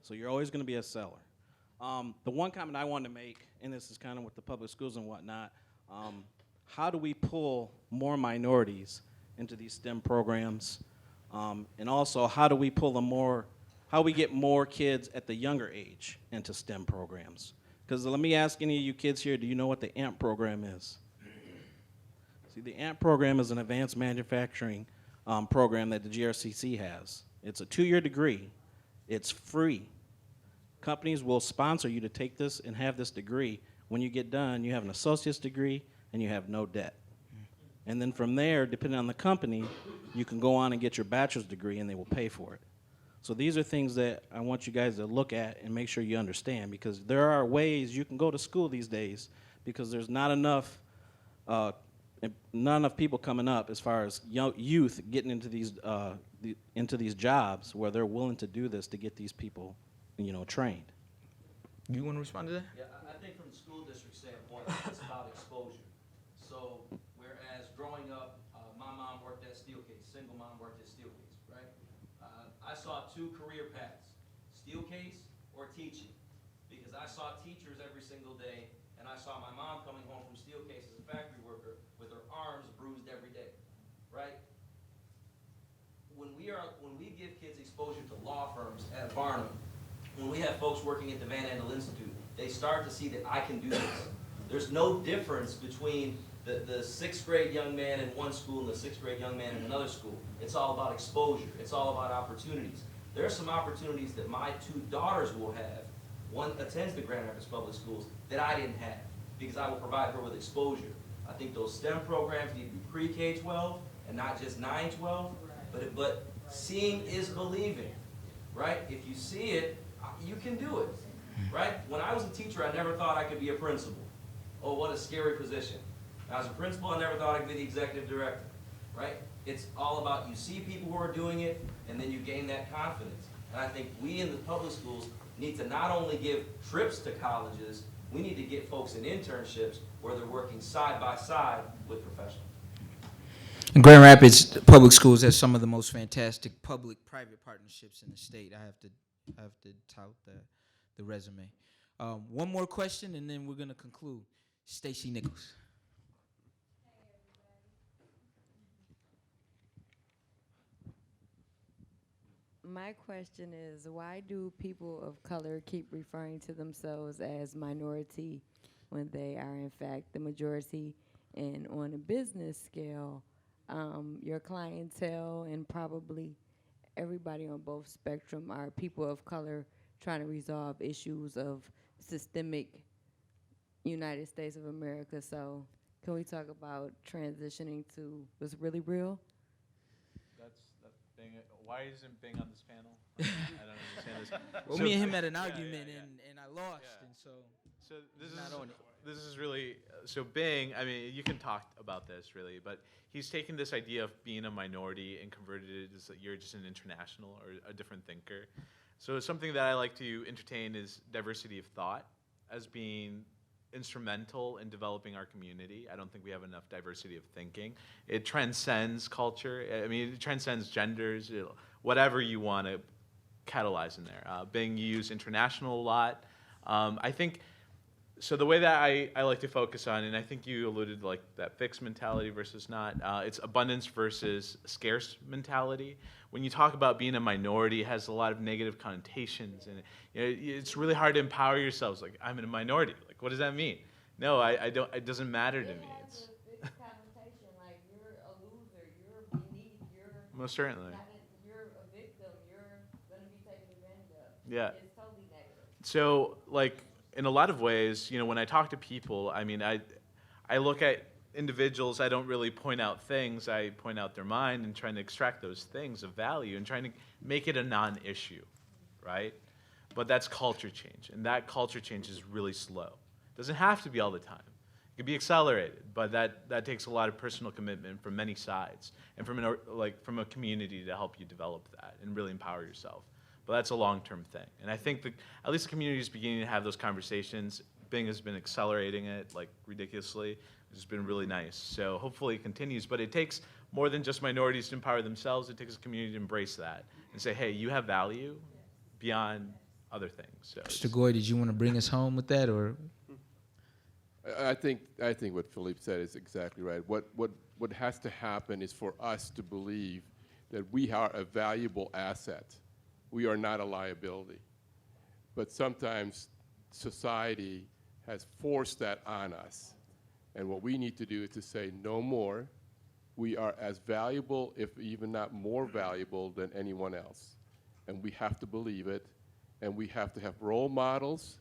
So you're always going to be a seller. The one comment I wanted to make, and this is kind of with the public schools and whatnot, how do we pull more minorities into these STEM programs? And also, how do we how we get more kids at the younger age into STEM programs? Because let me ask any of you kids here, do you know what the AMP program is? See, the AMP program is an advanced manufacturing program that the GRCC has. It's a 2-year degree. It's free. Companies will sponsor you to take this and have this degree. When you get done, you have an associate's degree and you have no debt. And then from there, depending on the company, you can go on and get your bachelor's degree and they will pay for it. So these are things that I want you guys to look at and make sure you understand, because there are ways you can go to school these days, because there's not enough people coming up as far as youth getting into these jobs where they're willing to do this to get these people, trained. You want to respond to that? Yeah, I think from the school district standpoint, it's about exposure. So whereas growing up, my mom worked at Steelcase, single mom worked at Steelcase, right? I saw 2 career paths, Steelcase or teaching, because I saw teachers every single day, and I saw my mom coming home from Steelcase as a factory worker with her arms bruised every day, right? When we give kids exposure to law firms at Barnum, when we have folks working at the Van Andel Institute, they start to see that I can do this. There's no difference between the 6th grade young man in one school and the 6th grade young man in another school. It's all about exposure. It's all about opportunities. There are some opportunities that my 2 daughters will have. One attends the Grand Rapids Public Schools that I didn't have, because I will provide her with exposure. I think those STEM programs need to be pre-K-12 and not just 9-12, but seeing is believing, right? If you see it, you can do it, right? When I was a teacher, I never thought I could be a principal. Oh, what a scary position. As a principal, I never thought I could be the executive director, right? It's all about you see people who are doing it, and then you gain that confidence. And I think we in the public schools need to not only give trips to colleges, we need to get folks in internships where they're working side by side with professionals. And Grand Rapids Public Schools has some of the most fantastic public-private partnerships in the state. I have to tout the resume. One more question, and then we're going to conclude. Stacy Nichols. My question is, why do people of color keep referring to themselves as minority when they are in fact the majority? And on a business scale, your clientele and probably everybody on both spectrum are people of color trying to resolve issues of systemic United States of America. So can we talk about transitioning to what's really real? That's Bing. Why isn't Bing on this panel? I don't understand this. Well, me and him had an argument, and I lost, and so this he's is not on it. This is really so Bing. I mean, you can talk about this really, but he's taken this idea of being a minority and converted it as that you're just an international or a different thinker. So something that I like to entertain is diversity of thought as being instrumental in developing our community. I don't think we have enough diversity of thinking. It transcends culture. I mean, it transcends genders, whatever you want to catalyze in there. Bing, you use international a lot. I think, so the way that I like to focus on, and I think you alluded to like that fixed mentality versus not, it's abundance versus scarce mentality. When you talk about being a minority, it has a lot of negative connotations, and it's really hard to empower yourselves. Like, I'm in a minority. Like, what does that mean? No, I don't. It doesn't matter to me. It's like you're a loser, you're beneath, you're most certainly. You're a victim, you're going to be taken advantage of. Yeah. It's totally negative. So, like, in a lot of ways, when I talk to people, I mean, I look at individuals, I don't really point out things, I point out their mind and trying to extract those things of value and trying to make it a non-issue, right? But that's culture change, and that culture change is really slow. It doesn't have to be all the time. It can be accelerated, but that takes a lot of personal commitment from many sides and from a community to help you develop that and really empower yourself. But that's a long-term thing. And I think at least the community is beginning to have those conversations. Bing has been accelerating it like ridiculously. It's been really nice. So hopefully it continues. But it takes more than just minorities to empower themselves. It takes a community to embrace that and say, hey, you have value beyond other things. So Mr. Goy, did you want to bring us home with that, or? I think what Felip said is exactly right. What has to happen is for us to believe that we are a valuable asset. We are not a liability. But sometimes society has forced that on us. And what we need to do is to say no more. We are as valuable, if even not more valuable, than anyone else. And we have to believe it. And we have to have role models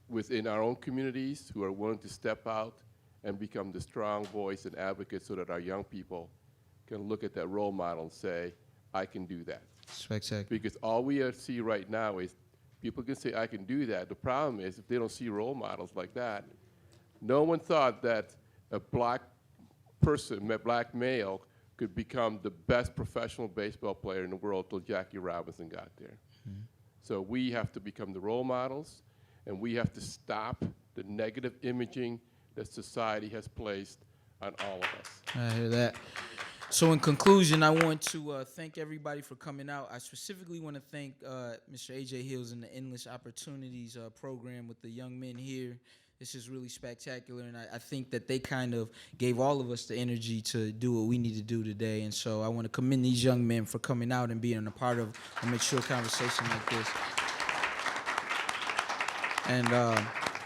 within our own communities who are willing to step out and become the strong voice and advocate so that our young people can look at that role model and say, I can do that. Spectacular. Because all we see right now is people can say, I can do that. The problem is if they don't see role models like that, no one thought that a black person, a black male, could become the best professional baseball player in the world till Jackie Robinson got there. Mm-hmm. So we have to become the role models, and we have to stop the negative imaging that society has placed on all of us. I hear that. So in conclusion, I want to thank everybody for coming out. I specifically want to thank Mr. A.J. Hills and the Endless Opportunities program with the young men here. This is really spectacular, and I think that they kind of gave all of us the energy to do what we need to do today. And so I want to commend these young men for coming out and being a part of a mature conversation like this. And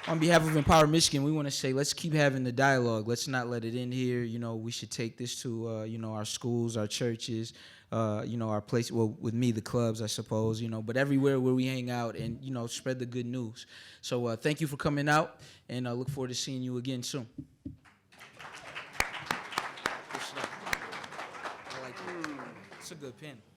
on behalf of Empower Michigan, we want to say, let's keep having the dialogue. Let's not let it end here. We should take this to, our schools, our churches, our place, well, with me, the clubs, I suppose, but everywhere where we hang out and, spread the good news. So thank you for coming out, and I look forward to seeing you again soon. I like it. It's a good pen.